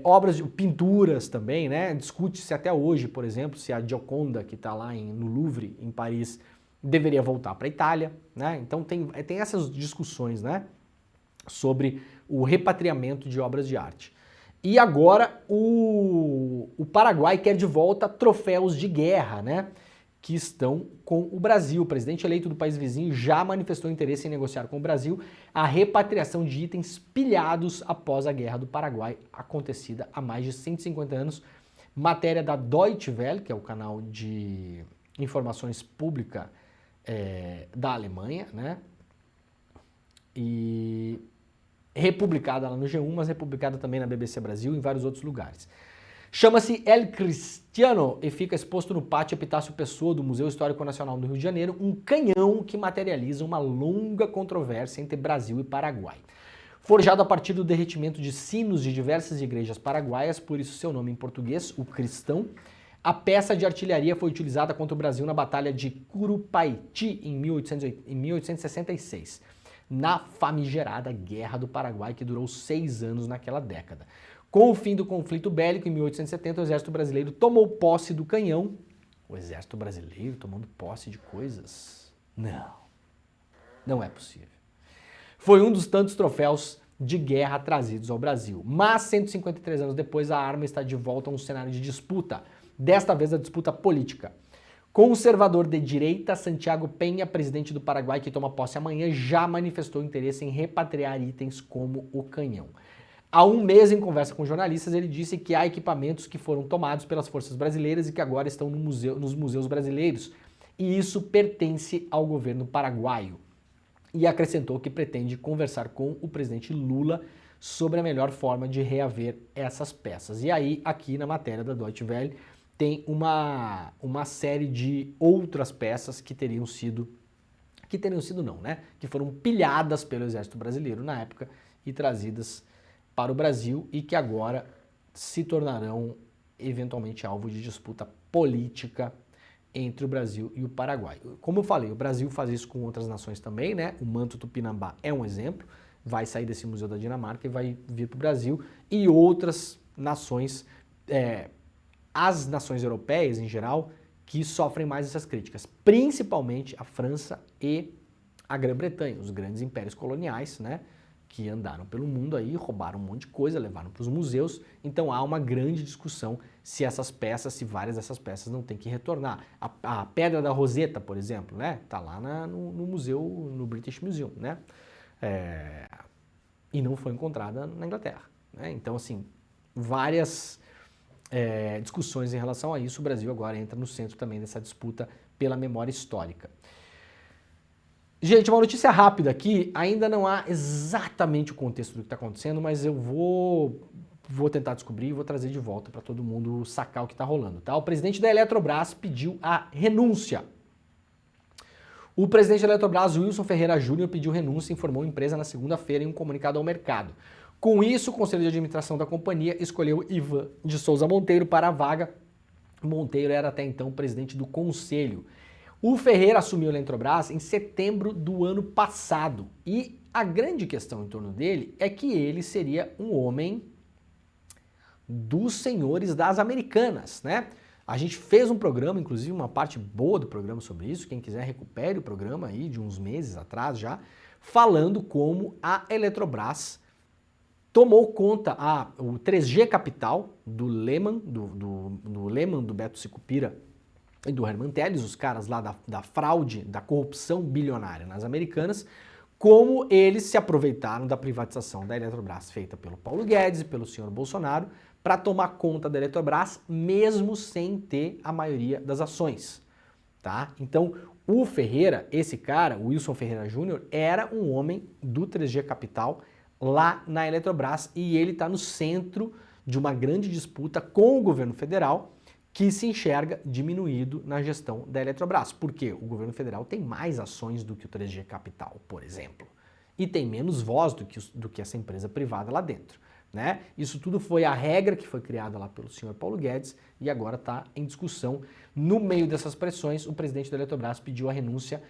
Obras de pinturas também, né? Discute-se até hoje, por exemplo, se a Gioconda, que está lá no Louvre, em Paris, deveria voltar para a Itália, né? Então tem essas discussões, né? Sobre o repatriamento de obras de arte. E agora o Paraguai quer de volta troféus de guerra, né? Que estão com o Brasil. O presidente eleito do país vizinho já manifestou interesse em negociar com o Brasil a repatriação de itens pilhados após a Guerra do Paraguai, acontecida há mais de 150 anos. Matéria da Deutsche Welle, que é o canal de informações pública da Alemanha, né? E republicada lá no G1, mas republicada também na BBC Brasil e em vários outros lugares. Chama-se El Cristiano e fica exposto no Pátio Epitácio Pessoa do Museu Histórico Nacional do Rio de Janeiro, um canhão que materializa uma longa controvérsia entre Brasil e Paraguai. Forjado a partir do derretimento de sinos de diversas igrejas paraguaias, por isso seu nome em português, o Cristão, a peça de artilharia foi utilizada contra o Brasil na Batalha de Curupaiti em 1866, na famigerada Guerra do Paraguai, que durou 6 anos naquela década. Com o fim do conflito bélico, em 1870, o exército brasileiro tomou posse do canhão. O exército brasileiro tomando posse de coisas? Não é possível. Foi um dos tantos troféus de guerra trazidos ao Brasil. Mas 153 anos depois, a arma está de volta a um cenário de disputa. Desta vez, a disputa política. Conservador de direita, Santiago Peña, presidente do Paraguai, que toma posse amanhã, já manifestou interesse em repatriar itens como o canhão. Há um mês, em conversa com jornalistas, ele disse que há equipamentos que foram tomados pelas forças brasileiras e que agora estão nos museus brasileiros. E isso pertence ao governo paraguaio. E acrescentou que pretende conversar com o presidente Lula sobre a melhor forma de reaver essas peças. E aí, aqui na matéria da Deutsche Welle, tem uma série de outras peças que foram pilhadas pelo exército brasileiro na época e trazidas para o Brasil e que agora se tornarão eventualmente alvo de disputa política entre o Brasil e o Paraguai. Como eu falei, o Brasil faz isso com outras nações também, né? O manto tupinambá é um exemplo, vai sair desse museu da Dinamarca e vai vir para o Brasil, e outras nações, as nações europeias em geral, que sofrem mais essas críticas, principalmente a França e a Grã-Bretanha, os grandes impérios coloniais, né? Que andaram pelo mundo aí, roubaram um monte de coisa, levaram para os museus. Então há uma grande discussão se essas peças, se várias dessas peças não tem que retornar. A Pedra da Roseta, por exemplo, né? Tá lá no museu, no British Museum, né? E não foi encontrada na Inglaterra, né? Então, assim, várias discussões em relação a isso. O Brasil agora entra no centro também dessa disputa pela memória histórica. Gente, uma notícia rápida aqui, ainda não há exatamente o contexto do que está acontecendo, mas eu vou tentar descobrir e vou trazer de volta para todo mundo sacar o que está rolando, tá? O presidente da Eletrobras pediu a renúncia. O presidente da Eletrobras, Wilson Ferreira Júnior, pediu renúncia e informou a empresa na segunda-feira em um comunicado ao mercado. Com isso, o Conselho de Administração da companhia escolheu Ivan de Souza Monteiro para a vaga. Monteiro era até então presidente do conselho. O Ferreira assumiu a Eletrobras em setembro do ano passado e a grande questão em torno dele é que ele seria um homem dos senhores das Americanas, né? A gente fez um programa, inclusive uma parte boa do programa sobre isso, quem quiser recupere o programa aí de uns meses atrás já, falando como a Eletrobras tomou conta, o 3G Capital do Lehman, do Lehman, do Beto Sicupira e do Herman Telles, os caras lá da fraude, da corrupção bilionária nas Americanas, como eles se aproveitaram da privatização da Eletrobras feita pelo Paulo Guedes e pelo senhor Bolsonaro para tomar conta da Eletrobras, mesmo sem ter a maioria das ações, tá? Então, o Ferreira, esse cara, o Wilson Ferreira Júnior, era um homem do 3G Capital lá na Eletrobras e ele está no centro de uma grande disputa com o governo federal que se enxerga diminuído na gestão da Eletrobras. Porque o governo federal tem mais ações do que o 3G Capital, por exemplo, e tem menos voz do que essa empresa privada lá dentro, né? Isso tudo foi a regra que foi criada lá pelo senhor Paulo Guedes e agora está em discussão. No meio dessas pressões, o presidente da Eletrobras pediu a renúncia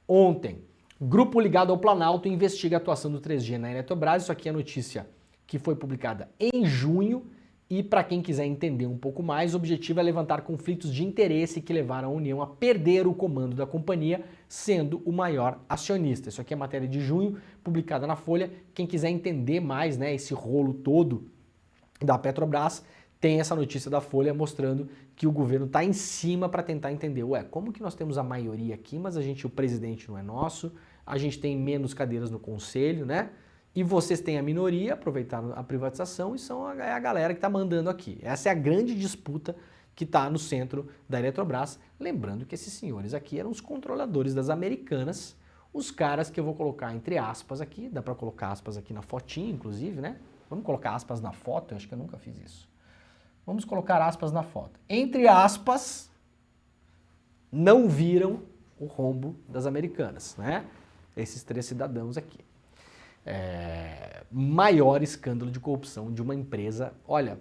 ontem. Grupo ligado ao Planalto investiga a atuação do 3G na Eletrobras. Isso aqui é a notícia que foi publicada em junho. E para quem quiser entender um pouco mais, o objetivo é levantar conflitos de interesse que levaram a União a perder o comando da companhia, sendo o maior acionista. Isso aqui é matéria de junho, publicada na Folha. Quem quiser entender mais, né, esse rolo todo da Petrobras, tem essa notícia da Folha mostrando que o governo está em cima para tentar entender, como que nós temos a maioria aqui, mas o presidente não é nosso, a gente tem menos cadeiras no conselho, né? E vocês têm a minoria, aproveitaram a privatização e são a galera que está mandando aqui. Essa é a grande disputa que está no centro da Eletrobras. Lembrando que esses senhores aqui eram os controladores das Americanas, os caras que eu vou colocar entre aspas aqui, dá para colocar aspas aqui na fotinha, inclusive, né? Vamos colocar aspas na foto? Eu acho que eu nunca fiz isso. Vamos colocar aspas na foto. Entre aspas, não viram o rombo das Americanas, né? Esses três cidadãos aqui. Maior escândalo de corrupção de uma empresa, olha,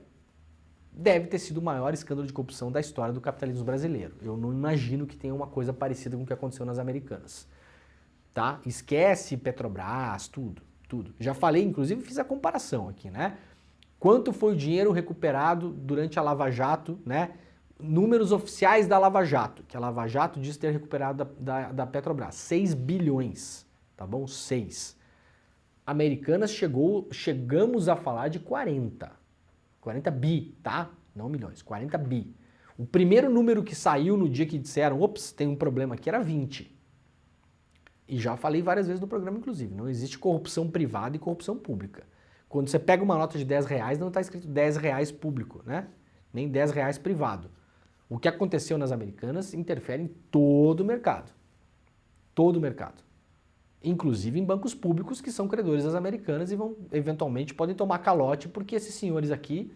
deve ter sido o maior escândalo de corrupção da história do capitalismo brasileiro. Eu não imagino que tenha uma coisa parecida com o que aconteceu nas Americanas, tá? Esquece Petrobras, tudo. Já falei, inclusive fiz a comparação aqui, né? Quanto foi o dinheiro recuperado durante a Lava Jato, né? Números oficiais da Lava Jato, que a Lava Jato diz ter recuperado da Petrobras, 6 bilhões, tá bom? 6. Americanas chegamos a falar de 40 bi, tá? Não milhões, 40 bi. O primeiro número que saiu no dia que disseram, ops, tem um problema aqui, era 20. E já falei várias vezes no programa, inclusive, não existe corrupção privada e corrupção pública. Quando você pega uma nota de 10 reais, não está escrito 10 reais público, né? Nem 10 reais privado. O que aconteceu nas Americanas interfere em todo o mercado. Todo o mercado. Inclusive em bancos públicos que são credores das Americanas e vão, eventualmente, podem tomar calote porque esses senhores aqui,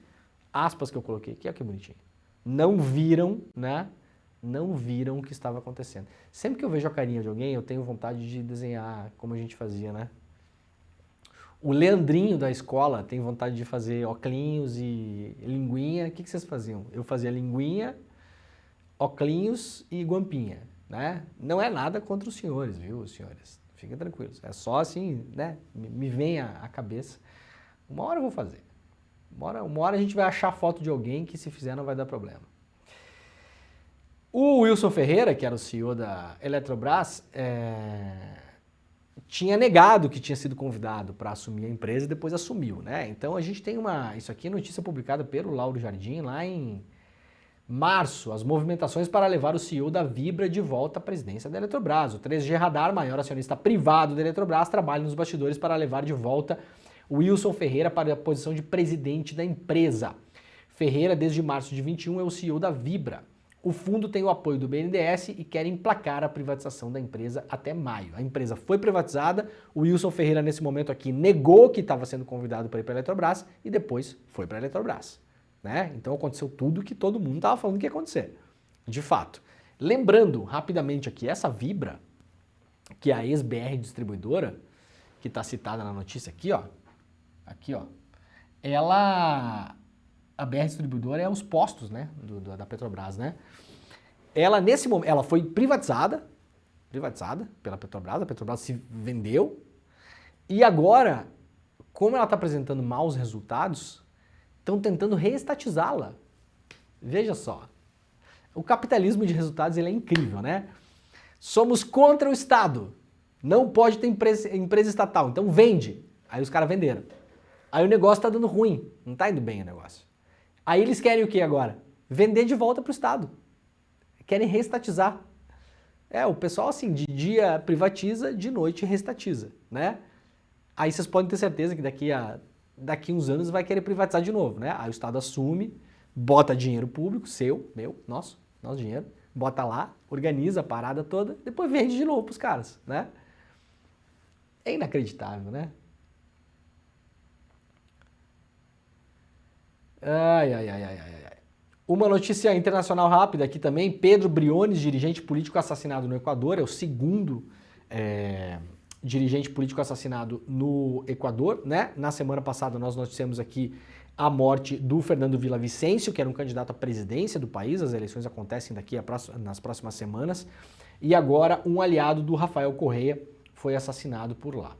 aspas que eu coloquei aqui, olha que bonitinho, não viram, né? Não viram o que estava acontecendo. Sempre que eu vejo a carinha de alguém, eu tenho vontade de desenhar como a gente fazia, né? O Leandrinho da escola tem vontade de fazer óculos e linguinha. O que vocês faziam? Eu fazia linguinha, óculos e guampinha, né? Não é nada contra os senhores, viu, senhores? Fiquem tranquilos. É só assim, né? Me vem à cabeça. Uma hora eu vou fazer. Uma hora a gente vai achar foto de alguém que, se fizer, não vai dar problema. O Wilson Ferreira, que era o CEO da Eletrobras, tinha negado que tinha sido convidado para assumir a empresa e depois assumiu, né? Então a gente tem isso aqui é notícia publicada pelo Lauro Jardim lá em março, as movimentações para levar o CEO da Vibra de volta à presidência da Eletrobras. O 3G Radar, maior acionista privado da Eletrobras, trabalha nos bastidores para levar de volta o Wilson Ferreira para a posição de presidente da empresa. Ferreira, desde março de 21, é o CEO da Vibra. O fundo tem o apoio do BNDES e quer emplacar a privatização da empresa até maio. A empresa foi privatizada, o Wilson Ferreira, nesse momento aqui, negou que estava sendo convidado para ir para a Eletrobras e depois foi para a Eletrobras. Né? Então aconteceu tudo que todo mundo estava falando que ia acontecer, de fato. Lembrando rapidamente aqui, essa Vibra, que é a ex-BR Distribuidora, que está citada na notícia aqui, ó, a BR Distribuidora é os postos, né, da Petrobras, né? Ela, nesse momento, ela foi privatizada pela Petrobras, a Petrobras se vendeu, e agora, como ela está apresentando maus resultados, estão tentando reestatizá-la. Veja só, o capitalismo de resultados ele é incrível, né? Somos contra o Estado, não pode ter empresa estatal, então vende. Aí os caras venderam. Aí o negócio está dando ruim, não está indo bem o negócio. Aí eles querem o que agora? Vender de volta para o Estado. Querem reestatizar. O pessoal assim, de dia privatiza, de noite restatiza, né? Aí vocês podem ter certeza que daqui uns anos vai querer privatizar de novo, né? Aí o Estado assume, bota dinheiro público, seu, meu, nosso dinheiro, bota lá, organiza a parada toda, depois vende de novo pros caras, né? É inacreditável, né? Ai, ai, ai, ai, ai, ai. Uma notícia internacional rápida aqui também. Pedro Briones, dirigente político assassinado no Equador, é o segundo dirigente político assassinado no Equador, né? Na semana passada nós noticiamos aqui a morte do Fernando Villavicencio, que era um candidato à presidência do país. As eleições acontecem nas próximas semanas. E agora um aliado do Rafael Correa foi assassinado por lá.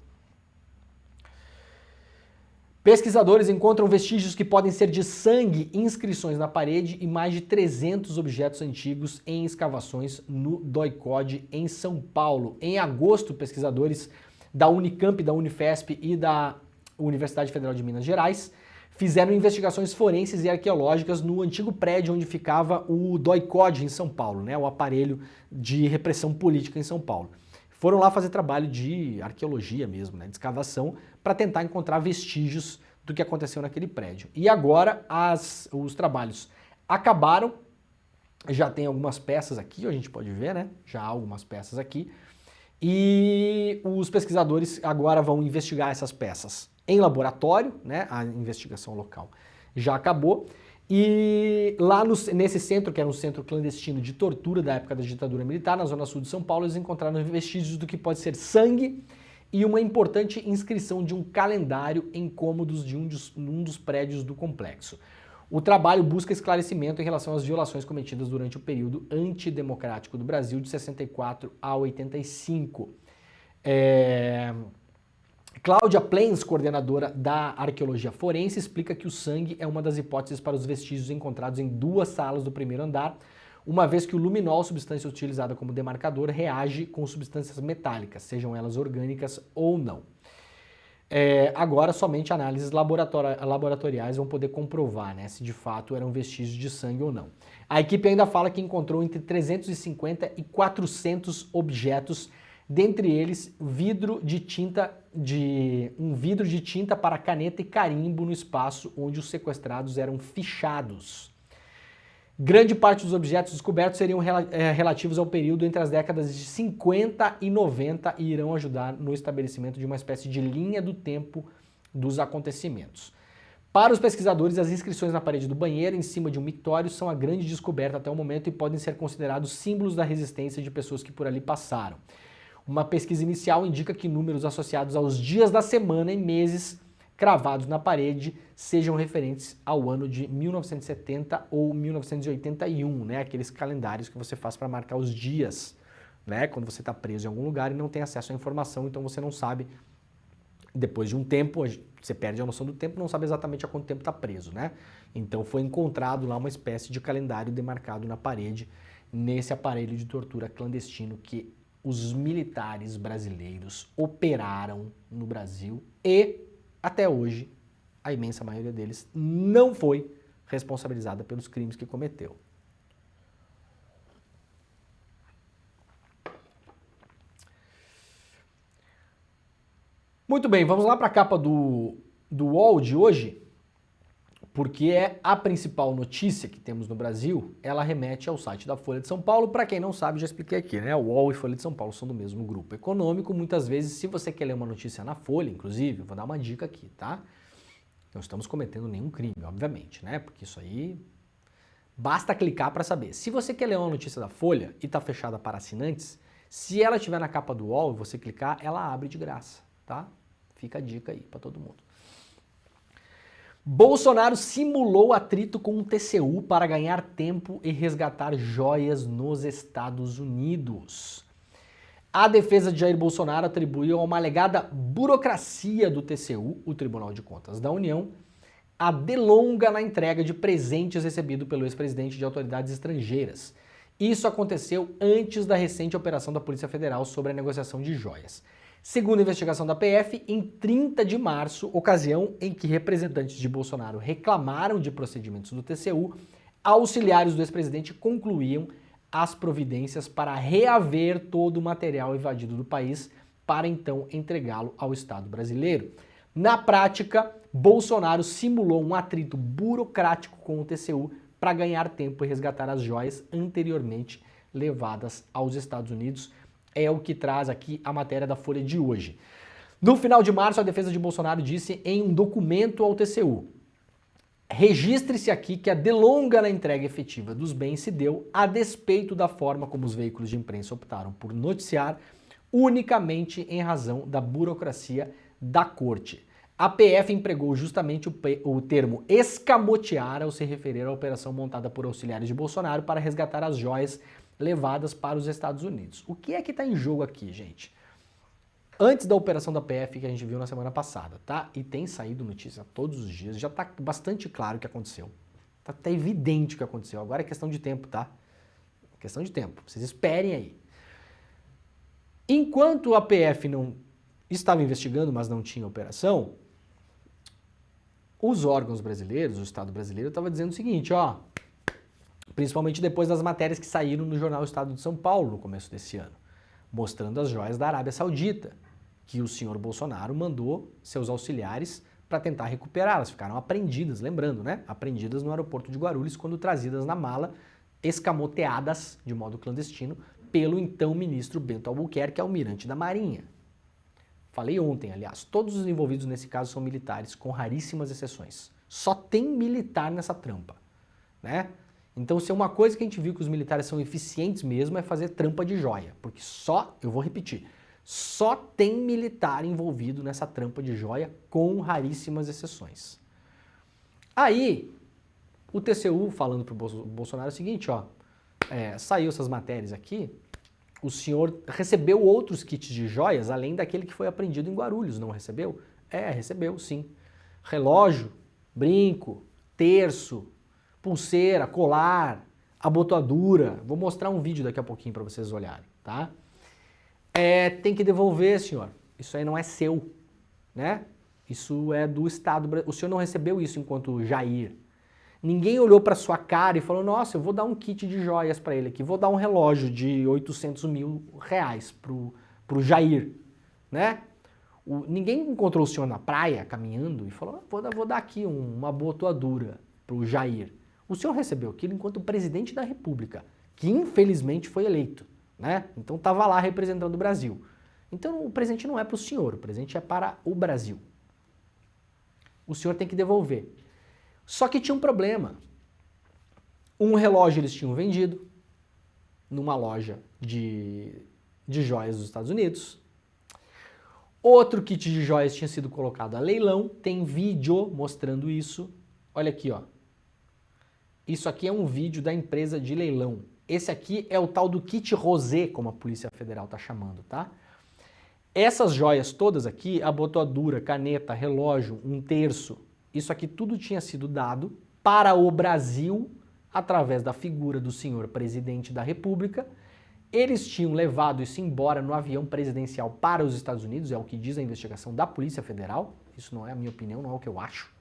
Pesquisadores encontram vestígios que podem ser de sangue, inscrições na parede e mais de 300 objetos antigos em escavações no DOI-CODE em São Paulo. Em agosto, pesquisadores da Unicamp, da Unifesp e da Universidade Federal de Minas Gerais fizeram investigações forenses e arqueológicas no antigo prédio onde ficava o DOI-CODE em São Paulo, né, o aparelho de repressão política em São Paulo. Foram lá fazer trabalho de arqueologia mesmo, né, de escavação, para tentar encontrar vestígios do que aconteceu naquele prédio. E agora os trabalhos acabaram, já tem algumas peças aqui, a gente pode ver, né? Já há algumas peças aqui. E os pesquisadores agora vão investigar essas peças em laboratório, né? A investigação local já acabou. E lá nesse centro, que era um centro clandestino de tortura da época da ditadura militar, na zona sul de São Paulo, eles encontraram vestígios do que pode ser sangue e uma importante inscrição de um calendário em cômodos de um dos prédios do complexo. O trabalho busca esclarecimento em relação às violações cometidas durante o período antidemocrático do Brasil, de 64 a 85. Cláudia Plens, coordenadora da arqueologia forense, explica que o sangue é uma das hipóteses para os vestígios encontrados em 2 salas do primeiro andar, uma vez que o luminol, substância utilizada como demarcador, reage com substâncias metálicas, sejam elas orgânicas ou não. Agora, somente análises laboratoriais vão poder comprovar, né, se de fato eram vestígios de sangue ou não. A equipe ainda fala que encontrou entre 350 e 400 objetos, dentre eles um vidro de tinta para caneta e carimbo no espaço onde os sequestrados eram fichados. Grande parte dos objetos descobertos seriam relativos ao período entre as décadas de 50 e 90 e irão ajudar no estabelecimento de uma espécie de linha do tempo dos acontecimentos. Para os pesquisadores, as inscrições na parede do banheiro em cima de um mictório são a grande descoberta até o momento e podem ser considerados símbolos da resistência de pessoas que por ali passaram. Uma pesquisa inicial indica que números associados aos dias da semana e meses cravados na parede sejam referentes ao ano de 1970 ou 1981, né? Aqueles calendários que você faz para marcar os dias, né? Quando você está preso em algum lugar e não tem acesso à informação, então você não sabe, depois de um tempo, você perde a noção do tempo, não sabe exatamente há quanto tempo está preso, né? Então foi encontrado lá uma espécie de calendário demarcado na parede, nesse aparelho de tortura clandestino que os militares brasileiros operaram no Brasil e, até hoje, a imensa maioria deles não foi responsabilizada pelos crimes que cometeu. Muito bem, vamos lá para a capa do UOL de hoje, porque é a principal notícia que temos no Brasil, ela remete ao site da Folha de São Paulo. Para quem não sabe, já expliquei aqui, né? O UOL e Folha de São Paulo são do mesmo grupo econômico. Muitas vezes, se você quer ler uma notícia na Folha, inclusive, eu vou dar uma dica aqui, tá? Não estamos cometendo nenhum crime, obviamente, né? Porque isso aí basta clicar para saber. Se você quer ler uma notícia da Folha e está fechada para assinantes, se ela estiver na capa do UOL e você clicar, ela abre de graça, tá? Fica a dica aí para todo mundo. Bolsonaro simulou atrito com o TCU para ganhar tempo e resgatar joias nos Estados Unidos. A defesa de Jair Bolsonaro atribuiu a uma alegada burocracia do TCU, o Tribunal de Contas da União, a delonga na entrega de presentes recebido pelo ex-presidente de autoridades estrangeiras. Isso aconteceu antes da recente operação da Polícia Federal sobre a negociação de joias. Segundo a investigação da PF, em 30 de março, ocasião em que representantes de Bolsonaro reclamaram de procedimentos do TCU, auxiliares do ex-presidente concluíam as providências para reaver todo o material evadido do país para então entregá-lo ao Estado brasileiro. Na prática, Bolsonaro simulou um atrito burocrático com o TCU para ganhar tempo e resgatar as joias anteriormente levadas aos Estados Unidos. É o que traz aqui a matéria da Folha de hoje. No final de março, a defesa de Bolsonaro disse em um documento ao TCU: registre-se aqui que a delonga na entrega efetiva dos bens se deu a despeito da forma como os veículos de imprensa optaram por noticiar, unicamente em razão da burocracia da corte. A PF empregou justamente o termo escamotear ao se referir à operação montada por auxiliares de Bolsonaro para resgatar as joias levadas para os Estados Unidos. O que é que está em jogo aqui, gente? Antes da operação da PF que a gente viu na semana passada, tá? E tem saído notícia todos os dias, já está bastante claro o que aconteceu. Tá até evidente o que aconteceu. Agora é questão de tempo, tá? Questão de tempo. Vocês esperem aí. Enquanto a PF não estava investigando, mas não tinha operação, os órgãos brasileiros, o Estado brasileiro, estava dizendo o seguinte, ó, principalmente depois das matérias que saíram no jornal Estado de São Paulo no começo desse ano, mostrando as joias da Arábia Saudita, que o senhor Bolsonaro mandou seus auxiliares para tentar recuperá-las. Ficaram apreendidas, lembrando, né? Apreendidas no aeroporto de Guarulhos quando trazidas na mala, escamoteadas de modo clandestino pelo então ministro Bento Albuquerque, almirante da Marinha. Falei ontem, aliás, todos os envolvidos nesse caso são militares, com raríssimas exceções. Só tem militar nessa trampa, né? Então, se é uma coisa que a gente viu que os militares são eficientes mesmo, é fazer trampa de joia. Porque eu vou repetir, só tem militar envolvido nessa trampa de joia, com raríssimas exceções. Aí, o TCU falando pro Bolsonaro o seguinte, ó, saiu essas matérias aqui, o senhor recebeu outros kits de joias, além daquele que foi apreendido em Guarulhos, não recebeu? Recebeu, sim. Relógio, brinco, terço, pulseira, colar, abotoadura. Vou mostrar um vídeo daqui a pouquinho para vocês olharem, tá? Tem que devolver, senhor. Isso aí não é seu, né? Isso é do Estado. O senhor não recebeu isso enquanto Jair. Ninguém olhou para sua cara e falou, nossa, eu vou dar um kit de joias para ele aqui, vou dar um relógio de 800 mil reais pro Jair, né? Ninguém encontrou o senhor na praia, caminhando, e falou, vou dar aqui uma abotoadura pro Jair. O senhor recebeu aquilo enquanto presidente da República, que infelizmente foi eleito, né? Então estava lá representando o Brasil. Então o presente não é para o senhor, o presente é para o Brasil. O senhor tem que devolver. Só que tinha um problema. Um relógio eles tinham vendido numa loja de joias dos Estados Unidos. Outro kit de joias tinha sido colocado a leilão. Tem vídeo mostrando isso. Olha aqui, ó. Isso aqui é um vídeo da empresa de leilão. Esse aqui é o tal do kit rosé, como a Polícia Federal está chamando, tá? Essas joias todas aqui, abotoadura, caneta, relógio, um terço, isso aqui tudo tinha sido dado para o Brasil através da figura do senhor presidente da República. Eles tinham levado isso embora no avião presidencial para os Estados Unidos, é o que diz a investigação da Polícia Federal. Isso não é a minha opinião, não é o que eu acho,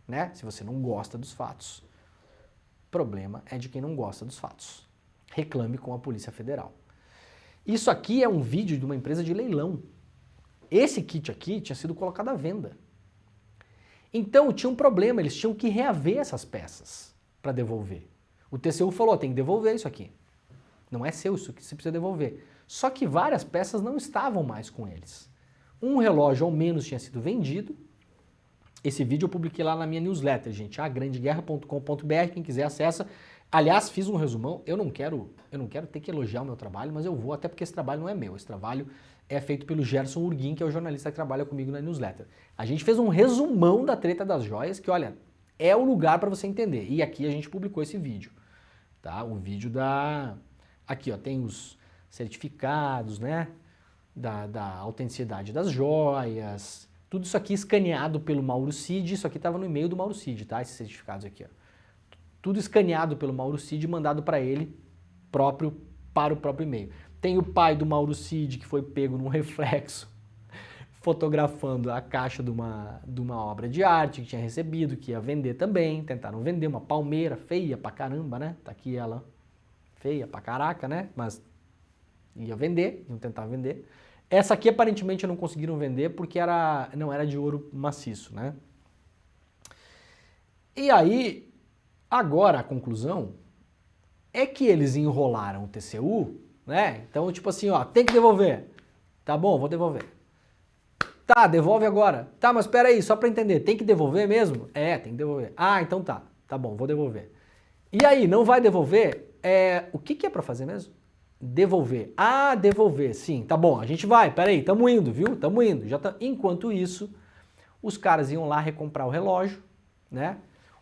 né? Se você não gosta dos fatos, o problema é de quem não gosta dos fatos. Reclame com a Polícia Federal. Isso aqui é um vídeo de uma empresa de leilão. Esse kit aqui tinha sido colocado à venda. Então tinha um problema, eles tinham que reaver essas peças para devolver. O TCU falou, tem que devolver isso aqui. Não é seu, isso que você precisa devolver. Só que várias peças não estavam mais com eles. Um relógio ao menos tinha sido vendido. Esse vídeo eu publiquei lá na minha newsletter, gente, agrandeguerra.com.br, quem quiser acessa. Aliás, fiz um resumão, eu não quero ter que elogiar o meu trabalho, mas eu vou, até porque esse trabalho não é meu, esse trabalho é feito pelo Gerson Urguin, que é o jornalista que trabalha comigo na newsletter. A gente fez um resumão da treta das joias, que olha, é o lugar para você entender. E aqui a gente publicou esse vídeo, tá? O vídeo aqui ó, tem os certificados, né, da autenticidade das joias, tudo isso aqui escaneado pelo Mauro Cid, isso aqui estava no e-mail do Mauro Cid, tá? Esses certificados aqui, ó. Tudo escaneado pelo Mauro Cid e mandado para ele para o próprio e-mail. Tem o pai do Mauro Cid que foi pego num reflexo fotografando a caixa de uma obra de arte que tinha recebido, que ia vender também. Tentaram vender uma palmeira feia pra caramba, né? Tá aqui ela, feia pra caraca, né? Mas ia vender, iam tentar vender. Essa aqui aparentemente não conseguiram vender porque não era de ouro maciço, né? E aí, agora a conclusão é que eles enrolaram o TCU, né? Então, tipo assim, ó, tem que devolver. Tá bom, vou devolver. Tá, devolve agora. Tá, mas espera aí, só para entender, tem que devolver mesmo? É, tem que devolver. Ah, então tá. Tá bom, vou devolver. E aí, não vai devolver? O que é para fazer mesmo? Devolver. Ah, devolver, sim. Tá bom, a gente vai, peraí, tamo indo, viu? Tamo indo. Enquanto isso, os caras iam lá recomprar o relógio, né?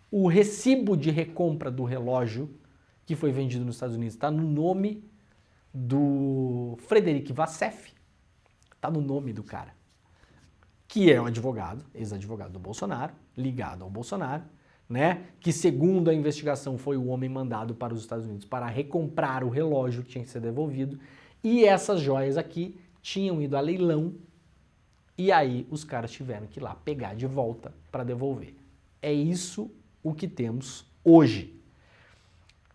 O recibo de recompra do relógio que foi vendido nos Estados Unidos está no nome do Frederic Vassef, está no nome do cara, que é um advogado, ex-advogado do Bolsonaro, ligado ao Bolsonaro, né? Que segundo a investigação foi o homem mandado para os Estados Unidos para recomprar o relógio que tinha que ser devolvido, e essas joias aqui tinham ido a leilão, e aí os caras tiveram que ir lá pegar de volta para devolver. É isso o que temos hoje.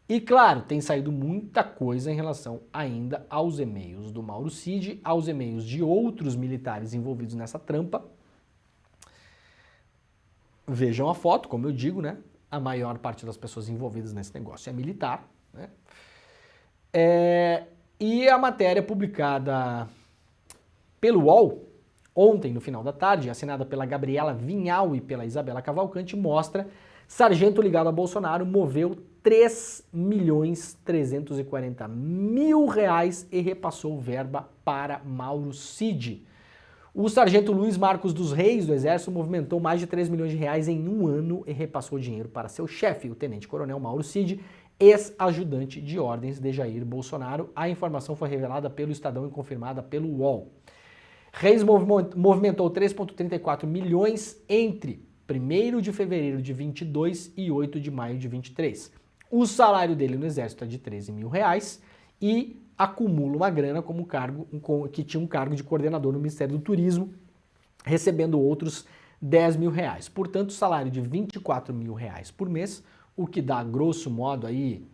E claro, tem saído muita coisa em relação ainda aos e-mails do Mauro Cid, aos e-mails de outros militares envolvidos nessa trampa. Vejam a foto, como eu digo, né? A maior parte das pessoas envolvidas nesse negócio é militar, né? E a matéria publicada pelo UOL, ontem no final da tarde, assinada pela Gabriela Vinhal e pela Isabela Cavalcante, mostra sargento ligado a Bolsonaro moveu R$3.340.000 e repassou verba para Mauro Cid. O sargento Luiz Marcos dos Reis, do Exército, movimentou mais de R$3 milhões em um ano e repassou dinheiro para seu chefe, o tenente-coronel Mauro Cid, ex-ajudante de ordens de Jair Bolsonaro. A informação foi revelada pelo Estadão e confirmada pelo UOL. Reis movimentou 3,34 milhões entre 1º de fevereiro de 22 e 8 de maio de 23. O salário dele no Exército é de R$13 mil e acumula uma grana como cargo, que tinha um cargo de coordenador no Ministério do Turismo, recebendo outros R$10 mil. Portanto, salário de R$24 mil por mês, o que dá, grosso modo, aí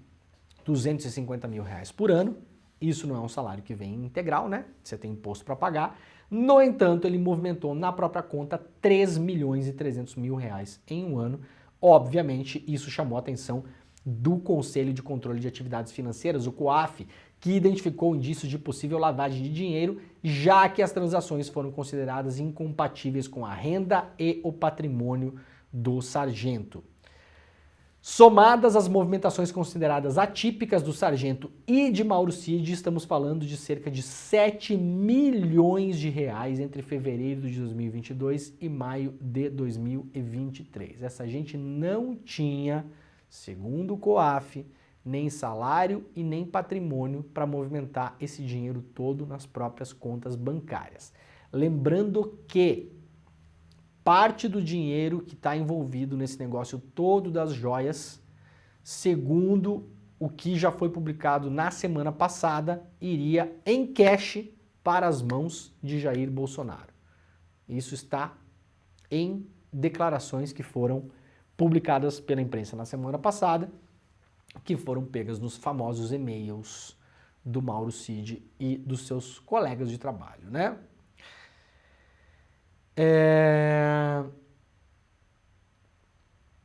R$250 mil por ano. Isso não é um salário que vem integral, né? Você tem imposto para pagar. No entanto, ele movimentou na própria conta R$3.300.000 em um ano. Obviamente, isso chamou a atenção do Conselho de Controle de Atividades Financeiras, o COAF, que identificou indícios de possível lavagem de dinheiro, já que as transações foram consideradas incompatíveis com a renda e o patrimônio do sargento. Somadas as movimentações consideradas atípicas do sargento e de Mauro Cid, estamos falando de cerca de R$7 milhões entre fevereiro de 2022 e maio de 2023. Essa gente não tinha, segundo o COAF, nem salário e nem patrimônio para movimentar esse dinheiro todo nas próprias contas bancárias. Lembrando que parte do dinheiro que está envolvido nesse negócio todo das joias, segundo o que já foi publicado na semana passada, iria em cash para as mãos de Jair Bolsonaro. Isso está em declarações que foram publicadas pela imprensa na semana passada, que foram pegas nos famosos e-mails do Mauro Cid e dos seus colegas de trabalho, né?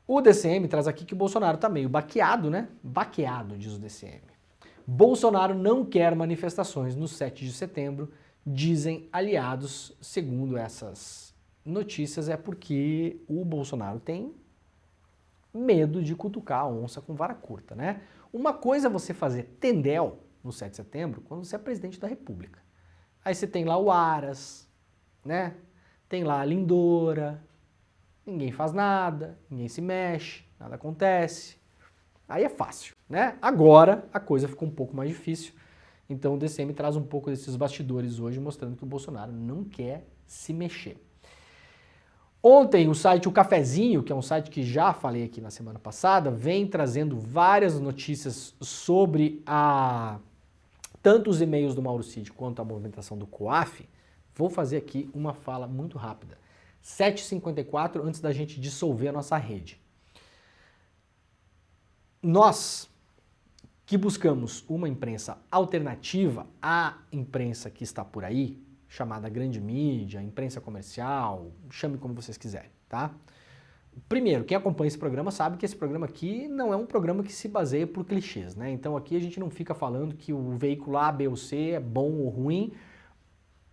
O DCM traz aqui que o Bolsonaro está meio baqueado, né? Baqueado, diz o DCM. Bolsonaro não quer manifestações no 7 de setembro, dizem aliados. Segundo essas notícias, é porque o Bolsonaro tem medo de cutucar a onça com vara curta, né? Uma coisa é você fazer tendel no 7 de setembro quando você é presidente da República. Aí você tem lá o Aras, né? Tem lá a Lindora, ninguém faz nada, ninguém se mexe, nada acontece. Aí é fácil, né? Agora a coisa ficou um pouco mais difícil. Então o DCM traz um pouco desses bastidores hoje, mostrando que o Bolsonaro não quer se mexer. Ontem o site O Cafezinho, que é um site que já falei aqui na semana passada, vem trazendo várias notícias sobre tanto os e-mails do Mauro Cid quanto a movimentação do COAF. Vou fazer aqui uma fala muito rápida. 7h54, antes da gente dissolver a nossa rede. Nós que buscamos uma imprensa alternativa à imprensa que está por aí, chamada grande mídia, imprensa comercial, chame como vocês quiserem, tá? Primeiro, quem acompanha esse programa sabe que esse programa aqui não é um programa que se baseia por clichês, né? Então aqui a gente não fica falando que o veículo A, B ou C é bom ou ruim.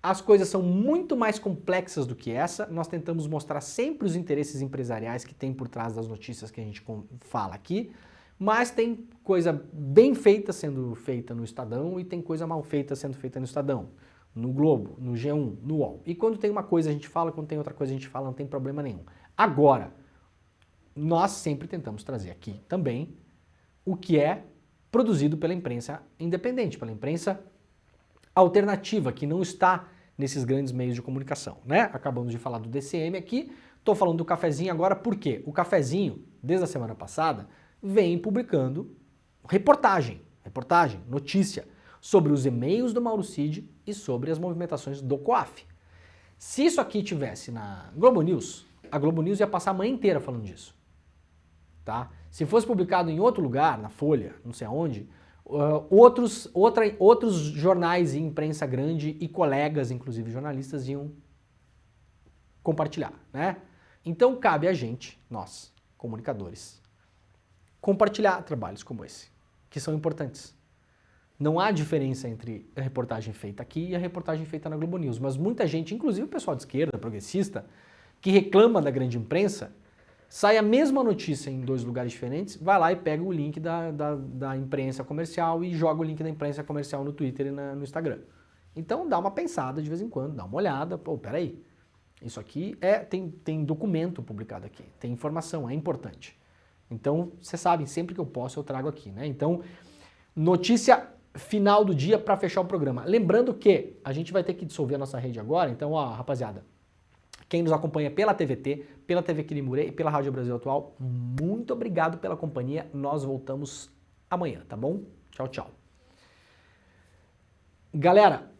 As coisas são muito mais complexas do que essa. Nós tentamos mostrar sempre os interesses empresariais que tem por trás das notícias que a gente fala aqui, mas tem coisa bem feita sendo feita no Estadão e tem coisa mal feita sendo feita no Estadão, no Globo, no G1, no UOL. E quando tem uma coisa a gente fala, quando tem outra coisa a gente fala, não tem problema nenhum. Agora, nós sempre tentamos trazer aqui também o que é produzido pela imprensa independente, pela imprensa alternativa, que não está nesses grandes meios de comunicação, né? Acabamos de falar do DCM aqui, estou falando do Cafezinho agora, por quê? O Cafezinho, desde a semana passada, vem publicando reportagem, notícia, sobre os e-mails do Mauro Cid e sobre as movimentações do COAF. Se isso aqui tivesse na Globo News, a Globo News ia passar a manhã inteira falando disso, tá? Se fosse publicado em outro lugar, na Folha, não sei aonde, outros jornais e imprensa grande e colegas, inclusive jornalistas, iam compartilhar, né? Então cabe a gente, nós, comunicadores, compartilhar trabalhos como esse, que são importantes. Não há diferença entre a reportagem feita aqui e a reportagem feita na Globo News, mas muita gente, inclusive o pessoal de esquerda, progressista, que reclama da grande imprensa, sai a mesma notícia em dois lugares diferentes, vai lá e pega o link da imprensa comercial e joga o link da imprensa comercial no Twitter e no Instagram. Então dá uma pensada de vez em quando, dá uma olhada, pô, peraí, isso aqui tem documento publicado aqui, tem informação, é importante. Então, vocês sabem, sempre que eu posso eu trago aqui, né? Então, notícia final do dia para fechar o programa. Lembrando que a gente vai ter que dissolver a nossa rede agora, então, ó, rapaziada, quem nos acompanha pela TVT, pela TV Quirimurê e pela Rádio Brasil Atual, muito obrigado pela companhia. Nós voltamos amanhã, tá bom? Tchau, tchau. Galera,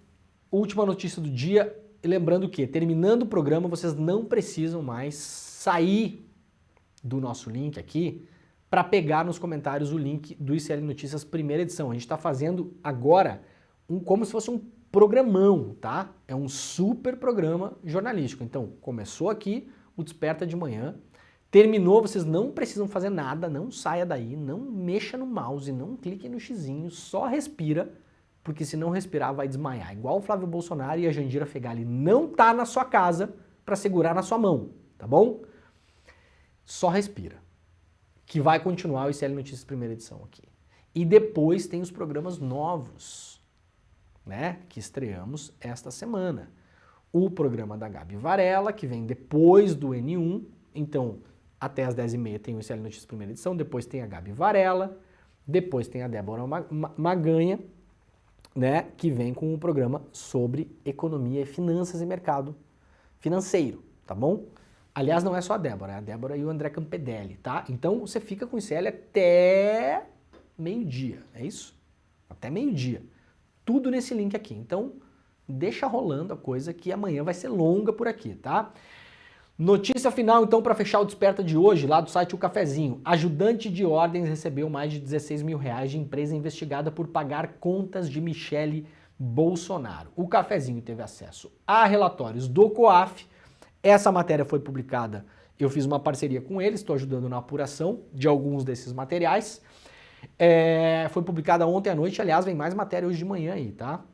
última notícia do dia. Lembrando que, terminando o programa, vocês não precisam mais sair do nosso link aqui para pegar nos comentários o link do ICL Notícias primeira edição. A gente está fazendo agora como se fosse um programão, tá? É um super programa jornalístico. Então, começou aqui o Desperta de Manhã, terminou, vocês não precisam fazer nada, não saia daí, não mexa no mouse, não clique no xizinho, só respira, porque se não respirar vai desmaiar. Igual o Flávio Bolsonaro e a Jandira Fegali não tá na sua casa para segurar na sua mão, tá bom? Só respira, que vai continuar o ICL Notícias primeira edição aqui. E depois tem os programas novos, né, que estreamos esta semana. O programa da Gabi Varela, que vem depois do N1, então até as 10h30 tem o ICL Notícias primeira edição, depois tem a Gabi Varela, depois tem a Débora Maganha, né, que vem com um programa sobre economia, finanças e mercado financeiro, tá bom? Aliás, não é só a Débora e o André Campedelli, tá? Então você fica com o ICL até meio-dia, é isso? Até meio-dia. Tudo nesse link aqui. Então, deixa rolando a coisa que amanhã vai ser longa por aqui, tá? Notícia final, então, para fechar o Desperta de hoje, lá do site O Cafezinho. Ajudante de ordens recebeu mais de 16 mil reais de empresa investigada por pagar contas de Michele Bolsonaro. O Cafezinho teve acesso a relatórios do COAF. Essa matéria foi publicada, eu fiz uma parceria com eles, estou ajudando na apuração de alguns desses materiais. Foi publicada ontem à noite, aliás, vem mais matéria hoje de manhã aí, tá?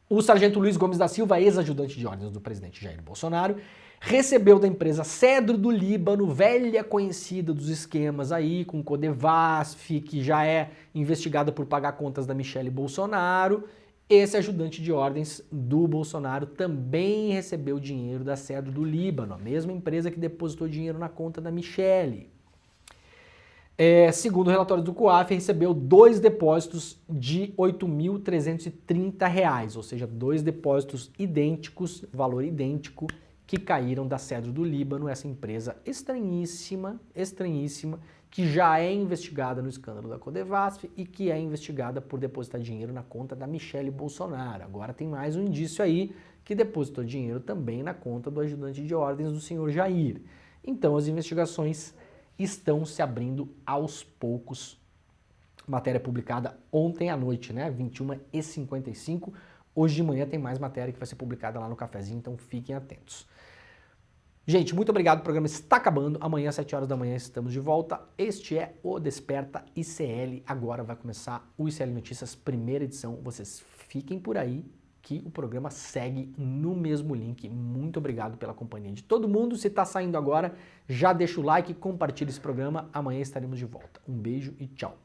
O sargento Luiz Gomes da Silva, ex-ajudante de ordens do presidente Jair Bolsonaro, recebeu da empresa Cedro do Líbano, velha conhecida dos esquemas aí, com Codevasf, que já é investigada por pagar contas da Michele Bolsonaro. Esse ajudante de ordens do Bolsonaro também recebeu dinheiro da Cedro do Líbano, a mesma empresa que depositou dinheiro na conta da Michele. Segundo o relatório do COAF, recebeu 2 depósitos de R$ 8.330, ou seja, 2 depósitos idênticos, valor idêntico, que caíram da Cedro do Líbano, essa empresa estranhíssima, que já é investigada no escândalo da Codevasf e que é investigada por depositar dinheiro na conta da Michele Bolsonaro. Agora tem mais um indício aí que depositou dinheiro também na conta do ajudante de ordens do senhor Jair. Então as investigações estão se abrindo aos poucos matéria publicada ontem à noite, né? 21h55. Hoje de manhã tem mais matéria que vai ser publicada lá no cafezinho, então fiquem atentos. Gente, muito obrigado, o programa está acabando. Amanhã, às 7 horas da manhã, estamos de volta. Este é o Desperta ICL. Agora vai começar o ICL Notícias, primeira edição. Vocês fiquem por aí que o programa segue no mesmo link. Muito obrigado pela companhia de todo mundo. Se está saindo agora, já deixa o like, compartilha esse programa. Amanhã estaremos de volta. Um beijo e tchau.